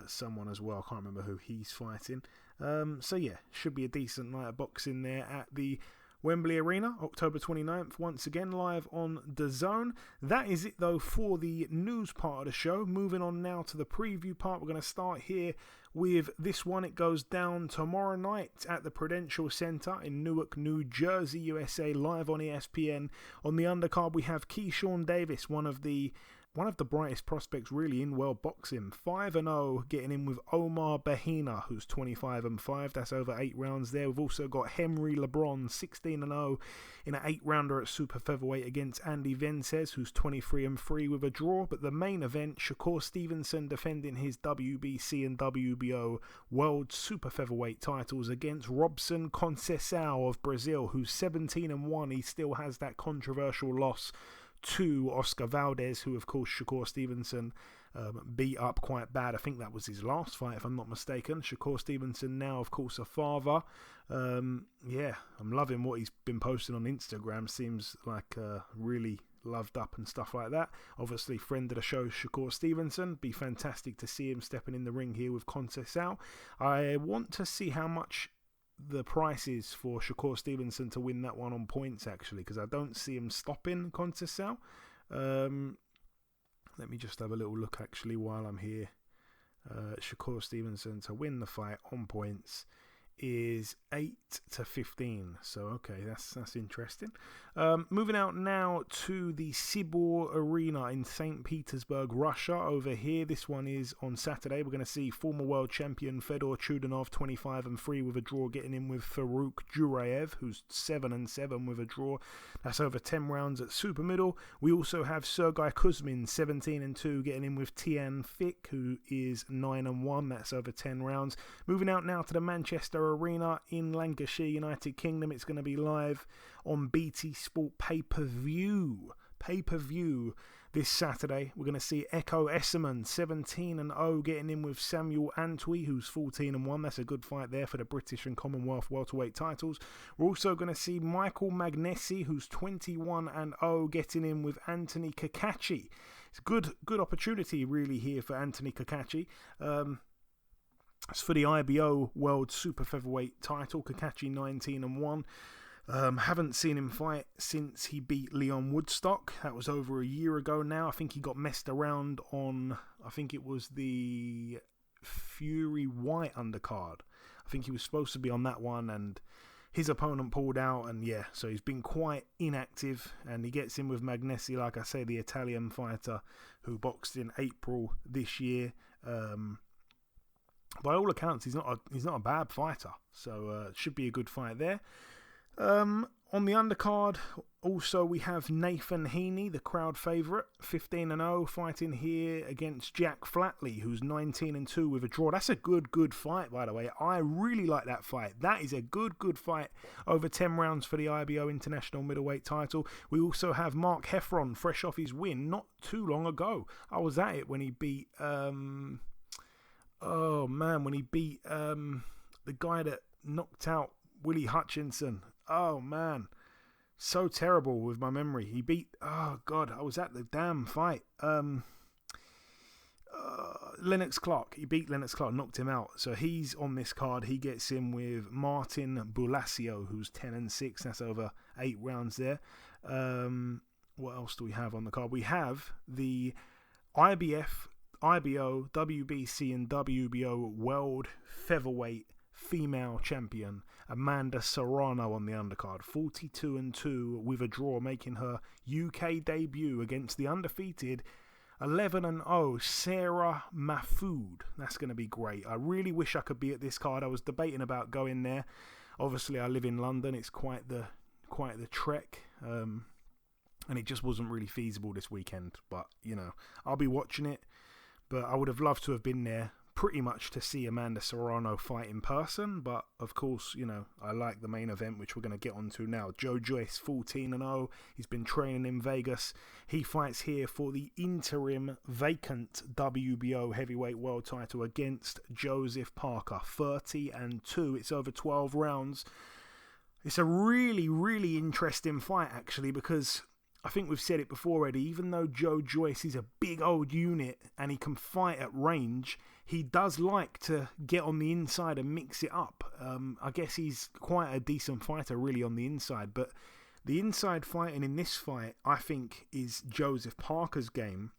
someone as well. I can't remember who he's fighting. So yeah, should be a decent night of boxing there at the Wembley Arena, October 29th, once again live on DAZN. That is it though for the news part of the show. Moving on now to the preview part. We're going to start here with this one. It goes down tomorrow night at the Prudential Center in Newark, New Jersey, USA, live on ESPN. On the undercard we have Keyshawn Davis, one of the brightest prospects really in world boxing. 5-0, getting in with Omar Bahina, who's 25-5. That's over 8 rounds there. We've also got Henry LeBron, 16-0 in an 8-rounder at super featherweight against Andy Vences, who's 23-3 with a draw. But the main event, Shakur Stevenson defending his WBC and WBO world super featherweight titles against Robson Conceição of Brazil, who's 17-1. He still has that controversial loss to Oscar Valdez, who of course Shakur Stevenson beat up quite bad. I think that was his last fight, if I'm not mistaken. Shakur Stevenson now of course a father. Yeah, I'm loving what he's been posting on Instagram. Seems like really loved up and stuff like that. Obviously friend of the show, Shakur Stevenson. Be fantastic to see him stepping in the ring here with Conceição. I want to see how much the price is for Shakur Stevenson to win that one on points, actually, because I don't see him stopping Conceição. Let me just have a little look actually while I'm here. Shakur Stevenson to win the fight on points is 8-15. So okay, that's interesting. Moving out now to the Sibor Arena in St. Petersburg, Russia. Over here, this one is on Saturday. We're going to see former world champion Fedor Chudanov, 25-3 with a draw, getting in with Farouk Jurayev, who's 7-7 with a draw. That's over 10 rounds at super middle. We also have Sergei Kuzmin, 17-2, getting in with Tian Fik, who is 9-1. That's over 10 rounds. Moving out now to the Manchester Arena in Lancashire, United Kingdom. It's going to be live on BT Sport pay-per-view this Saturday. We're going to see Echo Esserman, 17-0, getting in with Samuel Antwi, who's 14-1. That's a good fight there for the British and Commonwealth welterweight titles. We're also going to see Michael Magnesi, who's 21-0, getting in with Anthony Kakachi. It's a good opportunity really here for Anthony Kakachi. It's for the IBO World Super Featherweight title. Kakachi 19-1. Haven't seen him fight since he beat Leon Woodstock. That was over a year ago now. I think he got messed around on, I think it was the Fury White undercard. I think he was supposed to be on that one and his opponent pulled out, and yeah, so he's been quite inactive, and he gets in with Magnesi, like I say, the Italian fighter who boxed in April this year. By all accounts, he's not a bad fighter, so it should be a good fight there. On the undercard, also we have Nathan Heaney, the crowd favourite, 15-0, fighting here against Jack Flatley, who's 19-2 with a draw. That's a good fight, by the way. I really like that fight. That is a good fight. Over 10 rounds for the IBO International Middleweight title. We also have Mark Heffron, fresh off his win not too long ago. I was at it when he beat... when he beat the guy that knocked out Willie Hutchinson. Oh man, so terrible with my memory. He beat, I was at the damn fight. Lennox Clark. He beat Lennox Clark, knocked him out. So he's on this card. He gets in with Martin Bulasio, who's 10-6. That's over 8 rounds there. What else do we have on the card? We have the IBF, IBO, WBC and WBO World Featherweight female champion Amanda Serrano on the undercard, 42-2 with a draw, making her UK debut against the undefeated 11-0, Sarah Mahfood. That's going to be great. I really wish I could be at this card. I was debating about going there. Obviously, I live in London. It's quite the trek, and it just wasn't really feasible this weekend. But I'll be watching it. But I would have loved to have been there, pretty much to see Amanda Serrano fight in person. But of course, I like the main event, which we're going to get onto now. Joe Joyce, 14-0. He's been training in Vegas. He fights here for the interim vacant WBO heavyweight world title against Joseph Parker, 30-2. It's over 12 rounds. It's a really, really interesting fight, actually, because I think we've said it before already. Even though Joe Joyce is a big old unit and he can fight at range, he does like to get on the inside and mix it up. I guess he's quite a decent fighter, really, on the inside. But the inside fighting in this fight, I think, is Joseph Parker's game.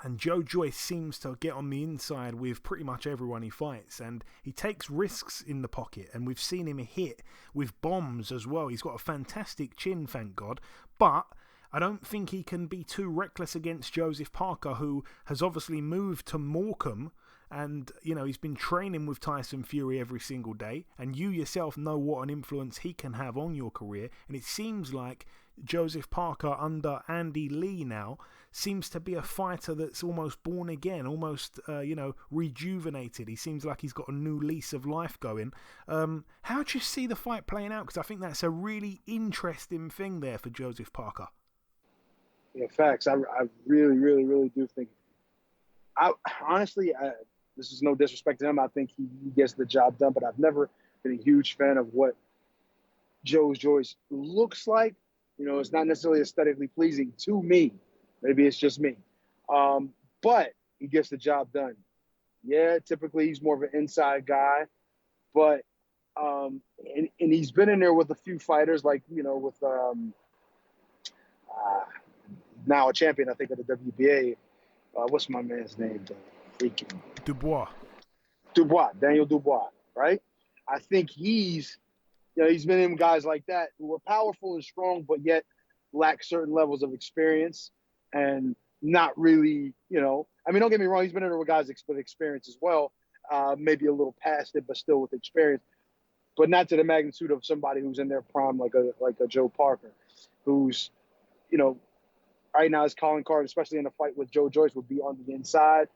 And Joe Joyce seems to get on the inside with pretty much everyone he fights. And he takes risks in the pocket. And we've seen him hit with bombs as well. He's got a fantastic chin, thank God. But I don't think he can be too reckless against Joseph Parker, who has obviously moved to Morecambe. And, he's been training with Tyson Fury every single day. And you yourself know what an influence he can have on your career. And it seems like Joseph Parker under Andy Lee now seems to be a fighter that's almost born again, almost, rejuvenated. He seems like he's got a new lease of life going. How do you see the fight playing out? Because I think that's a really interesting thing there for Joseph Parker.
Yeah, facts. I really, really, really do think. Honestly, this is no disrespect to him. I think he gets the job done, but I've never been a huge fan of what Joe Joyce looks like. It's not necessarily aesthetically pleasing to me. Maybe it's just me. But he gets the job done. Yeah, typically he's more of an inside guy, but and he's been in there with a few fighters, like with now a champion, I think, of the WBA. What's my man's name?
Dubois,
Daniel Dubois, right? I think he's been in guys like that who are powerful and strong, but yet lack certain levels of experience and not really, don't get me wrong, he's been in there with guys with experience as well, maybe a little past it, but still with experience, but not to the magnitude of somebody who's in their prime, like a Joe Parker, who's, right now his calling card, especially in a fight with Joe Joyce, would be on the inside.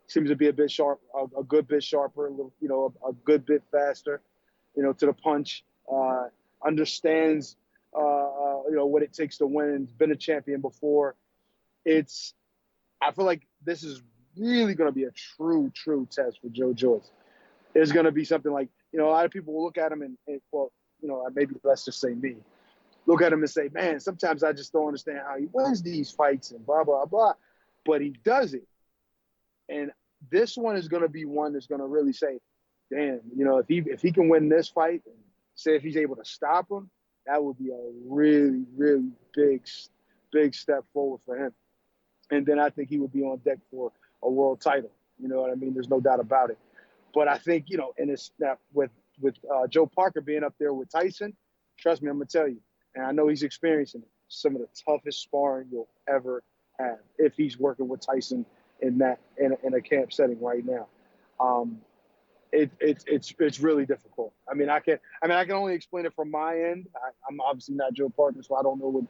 Seems to be a bit sharp, a good bit sharper, a little, a good bit faster, to the punch. Understands, what it takes to win. He's been a champion before. I feel like this is really going to be a true test for Joe Joyce. It's going to be something like, a lot of people will look at him and maybe let's just say me, look at him and say, man, sometimes I just don't understand how he wins these fights and blah, blah, blah. But he does it. And this one is going to be one that's going to really say, damn, if he can win this fight, say if he's able to stop him, that would be a really, really big step forward for him. And then I think he would be on deck for a world title. You know what I mean? There's no doubt about it. But I think, and it's that with Joe Parker being up there with Tyson, trust me, I'm going to tell you, and I know he's experiencing some of the toughest sparring you'll ever have if he's working with Tyson in a camp setting right now. It's really difficult. I can only explain it from my end. I'm obviously not Joe Parker, so I don't know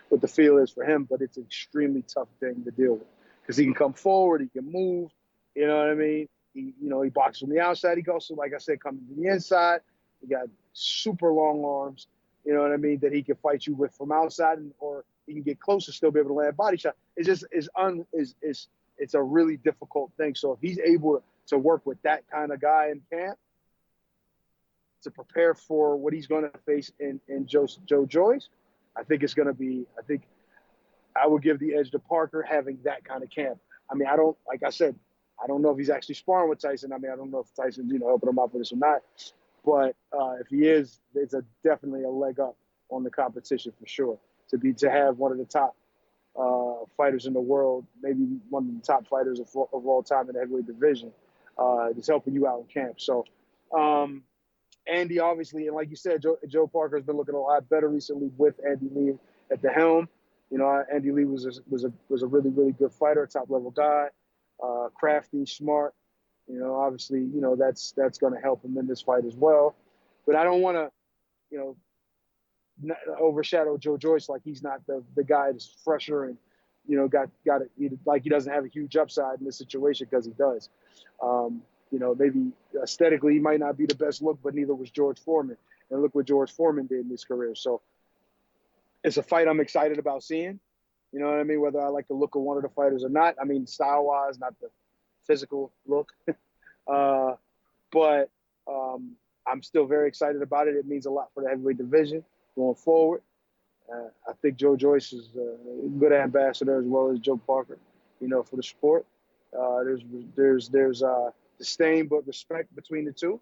what the feel is for him, but it's an extremely tough thing to deal with because he can come forward, he can move, you know what I mean? He boxes from the outside. He goes, like I said, coming to the inside. He got super long arms, you know what I mean, that he can fight you with from outside, or he can get close and still be able to land a body shot. It's a really difficult thing. So if he's able to work with that kind of guy in camp to prepare for what he's going to face in Joe Joyce, I think I would give the edge to Parker having that kind of camp. I don't know if he's actually sparring with Tyson. I don't know if Tyson's, helping him out for this or not. But if he is, it's definitely a leg up on the competition for sure. To have one of the top fighters in the world, maybe one of the top fighters of all time in the heavyweight division, is helping you out in camp. So Andy, obviously, and like you said, Joe Parker has been looking a lot better recently with Andy Lee at the helm. Andy Lee was a really, really good fighter, top level guy, crafty, smart. Obviously, that's going to help him in this fight as well. But I don't want to, overshadow Joe Joyce like he's not the guy that's fresher and, got it, like he doesn't have a huge upside in this situation, because he does. Maybe aesthetically he might not be the best look, but neither was George Foreman. And look what George Foreman did in his career. So it's a fight I'm excited about seeing. You know what I mean? Whether I like the look of one of the fighters or not. I mean, style-wise, not the physical look. But I'm still very excited about it. It means a lot for the heavyweight division going forward. I think Joe Joyce is a good ambassador, as well as Joe Parker, for the sport. There's disdain but respect between the two.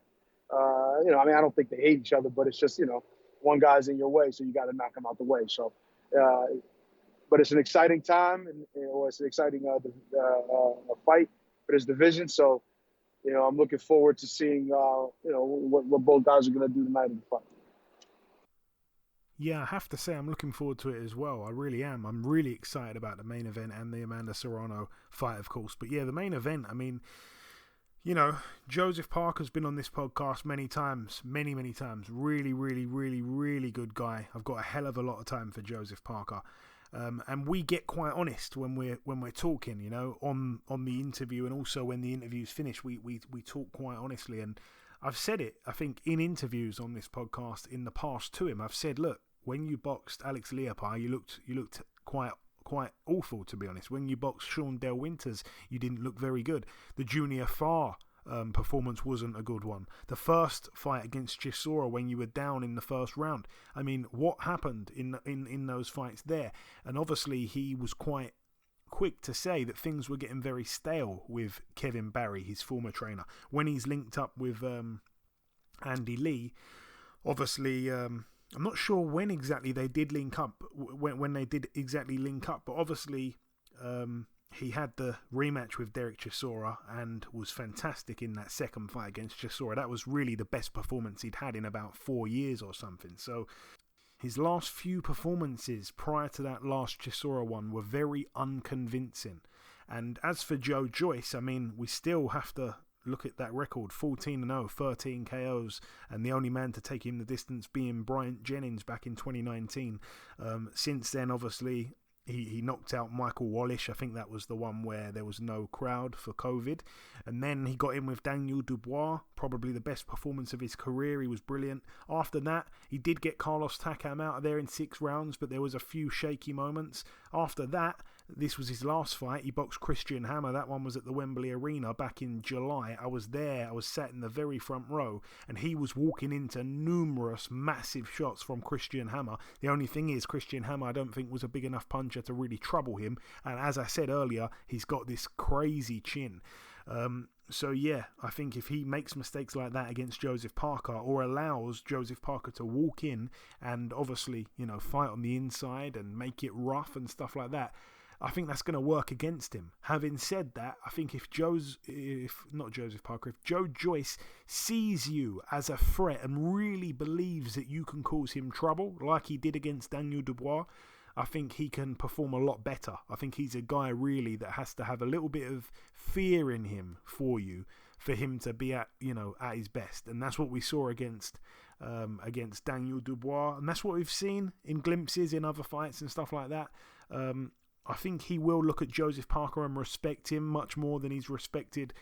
I don't think they hate each other, but it's just, one guy's in your way, so you got to knock him out the way. So, but it's an exciting time, or it's an exciting fight for this division. So, I'm looking forward to seeing, what both guys are going to do tonight in the fight.
Yeah, I have to say I'm looking forward to it as well. I really am. I'm really excited about the main event and the Amanda Serrano fight, of course. But yeah, the main event, I mean, Joseph Parker's been on this podcast many times. Really, really, really, really good guy. I've got a hell of a lot of time for Joseph Parker. And we get quite honest when we're talking, on the interview, and also when the interview's finished, we talk quite honestly. And I've said it, I think, in interviews on this podcast in the past to him. I've said, look, when you boxed Alex Leopold, you looked quite awful, to be honest. When you boxed Sean Del Winters, you didn't look very good. The Junior Farr performance wasn't a good one. The first fight against Chisora, when you were down in the first round, I mean, what happened in those fights there? And obviously he was quite quick to say that things were getting very stale with Kevin Barry, his former trainer, when he's linked up with Andy Lee. Obviously, I'm not sure when exactly they did link up, when they did exactly link up, but obviously he had the rematch with Derek Chisora and was fantastic in that second fight against Chisora. That was really the best performance he'd had in about 4 years or something. So his last few performances prior to that last Chisora one were very unconvincing. And as for Joe Joyce, I mean, we still have to look at that record, 14-0, 13 KOs, and the only man to take him the distance being Bryant Jennings back in 2019. Since then, obviously, he knocked out Michael Wallish. I think that was the one where there was no crowd for COVID. And then he got in with Daniel Dubois, probably the best performance of his career. He was brilliant. After that, he did get Carlos Takam out of there in 6 rounds, but there was a few shaky moments. After that, this was his last fight. He boxed Christian Hammer. That one was at the Wembley Arena back in July. I was there. I was sat in the very front row, and he was walking into numerous massive shots from Christian Hammer. The only thing is, Christian Hammer, I don't think, was a big enough puncher to really trouble him. And as I said earlier, he's got this crazy chin. So yeah, I think if he makes mistakes like that against Joseph Parker, or allows Joseph Parker to walk in and obviously, fight on the inside and make it rough and stuff like that, I think that's going to work against him. Having said that, I think if Joe Joyce sees you as a threat and really believes that you can cause him trouble, like he did against Daniel Dubois, I think he can perform a lot better. I think he's a guy really that has to have a little bit of fear in him for him to be at his best. And that's what we saw against Daniel Dubois, and that's what we've seen in glimpses in other fights and stuff like that. I think he will look at Joseph Parker and respect him much more than he's respected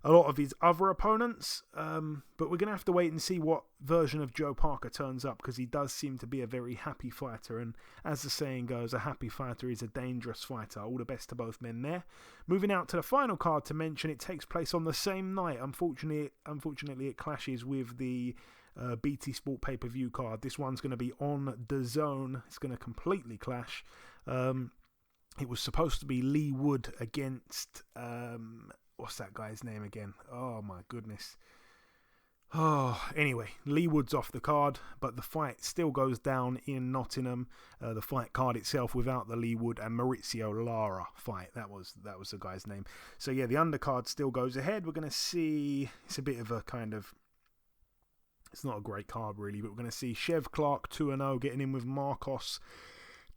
a lot of his other opponents. But we're going to have to wait and see what version of Joe Parker turns up, because he does seem to be a very happy fighter. And as the saying goes, a happy fighter is a dangerous fighter. All the best to both men there. Moving out to the final card to mention, it takes place on the same night. Unfortunately, it clashes with the BT Sport pay-per-view card. This one's going to be on DAZN. It's going to completely clash. It was supposed to be Lee Wood against... what's that guy's name again? Oh, my goodness. Anyway, Lee Wood's off the card, but the fight still goes down in Nottingham. The fight card itself without the Lee Wood and Maurizio Lara fight. That was the guy's name. So, yeah, the undercard still goes ahead. We're going to see... It's a bit of a kind of... It's not a great card, really, but we're going to see Chev Clark 2-0 getting in with Marcos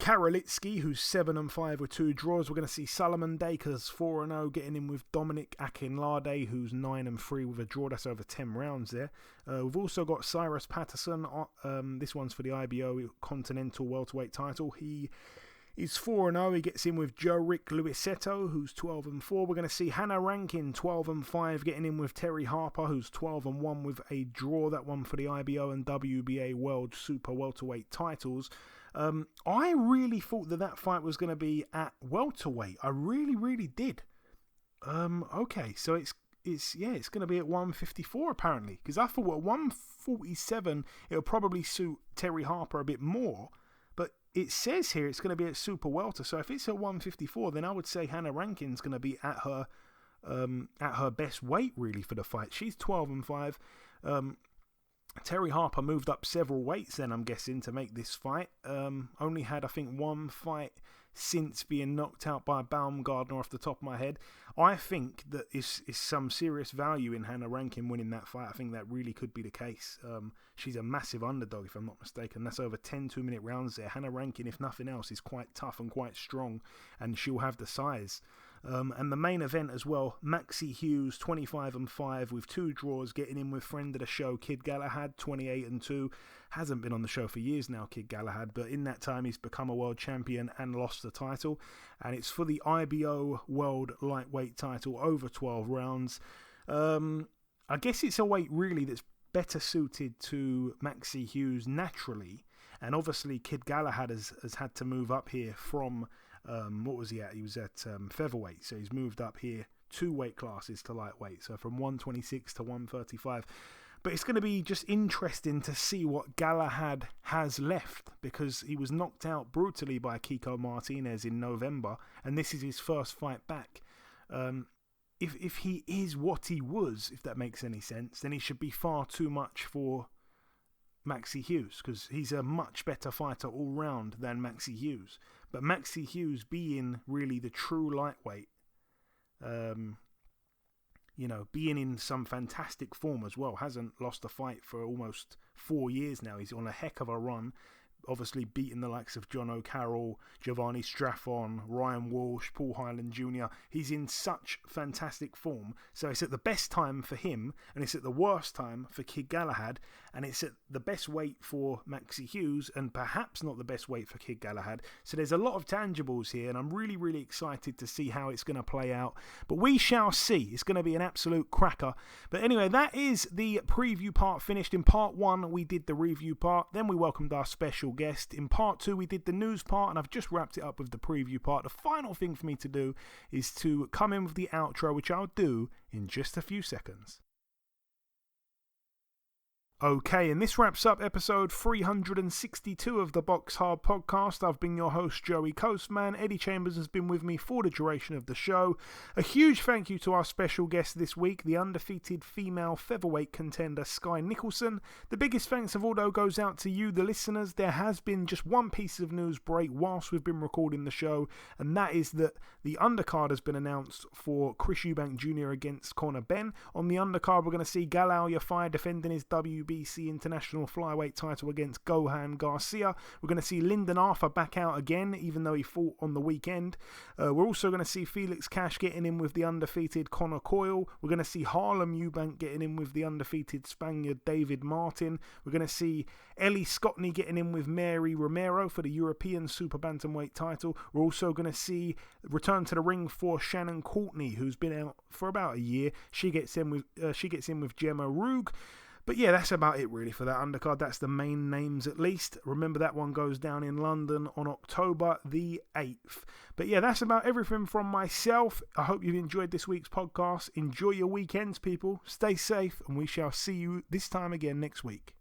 Karolitsky, who's 7-5 with 2 draws. We're going to see Solomon Dakers 4-0 getting in with Dominic Akinlade, who's 9-3 with a draw. That's over 10 rounds there. We've also got Cyrus Patterson. This one's for the IBO Continental Welterweight title. He is 4-0. He gets in with Jorik Luisetto, who's 12-4. We're going to see Hannah Rankin, 12-5, getting in with Terry Harper, who's 12-1 with a draw. That one for the IBO and WBA World Super Welterweight titles. I really thought that fight was going to be at welterweight. I really did. Okay, so it's going to be at 154 apparently, because I thought at 147 it'll probably suit Terry Harper a bit more. But it says here it's going to be at super welter. So if it's at 154, then I would say Hannah Rankin's going to be at her best weight really for the fight. She's 12-5. Terry Harper moved up several weights then, I'm guessing, to make this fight. Only had, I think, one fight since being knocked out by Baumgardner off the top of my head. I think that is some serious value in Hannah Rankin winning that fight. I think that really could be the case. She's a massive underdog, if I'm not mistaken. That's over 10 2-minute rounds there. Hannah Rankin, if nothing else, is quite tough and quite strong, and she'll have the size. And the main event as well, Maxie Hughes, 25-5 with 2 draws, getting in with friend of the show, Kid Galahad, 28-2. Hasn't been on the show for years now, Kid Galahad, but in that time he's become a world champion and lost the title. And it's for the IBO World Lightweight title, over 12 rounds. I guess it's a weight really that's better suited to Maxie Hughes naturally. And obviously Kid Galahad has had to move up here from... what was he at? He was at featherweight, so he's moved up here 2 weight classes to lightweight, so from 126 to 135. But it's going to be just interesting to see what Galahad has left, because he was knocked out brutally by Kiko Martinez in November, and this is his first fight back. If he is what he was, if that makes any sense, then he should be far too much for Maxie Hughes, because he's a much better fighter all round than Maxie Hughes. But Maxie Hughes being really the true lightweight, being in some fantastic form as well, hasn't lost a fight for almost 4 years now. He's on a heck of a run. Obviously beating the likes of John O'Carroll, Giovanni Straffon, Ryan Walsh, Paul Hyland Jr. He's in such fantastic form. So it's at the best time for him, and it's at the worst time for Kid Galahad, and it's at the best weight for Maxie Hughes, and perhaps not the best weight for Kid Galahad. So there's a lot of tangibles here, and I'm really excited to see how it's going to play out. But we shall see. It's going to be an absolute cracker. But anyway, that is the preview part finished. In part 1, we did the review part. Then we welcomed our special guest. In part 2, we did the news part, and I've just wrapped it up with the preview part. The final thing for me to do is to come in with the outro, which I'll do in just a few seconds. Okay, and this wraps up episode 362 of the BoxHard Podcast. I've been your host, Joey Coastman. Eddie Chambers has been with me for the duration of the show. A huge thank you to our special guest this week, the undefeated female featherweight contender, Skye Nicolson. The biggest thanks of all, though, goes out to you, the listeners. There has been just one piece of news break whilst we've been recording the show, and that is that the undercard has been announced for Chris Eubank Jr. against Conor Benn. On the undercard, we're going to see Galal Yafai defending his WBC International Flyweight title against Gohan Garcia. We're going to see Lyndon Arthur back out again, even though he fought on the weekend. We're also going to see Felix Cash getting in with the undefeated Conor Coyle. We're going to see Harlem Eubank getting in with the undefeated Spaniard David Martin. We're going to see Ellie Scottney getting in with Mary Romero for the European Super Bantamweight title. We're also going to see return to the ring for Shannon Courtney, who's been out for about a year. She gets in with Gemma Rugg. But yeah, that's about it really for that undercard. That's the main names at least. Remember, that one goes down in London on October the 8th. But yeah, that's about everything from myself. I hope you've enjoyed this week's podcast. Enjoy your weekends, people. Stay safe, and we shall see you this time again next week.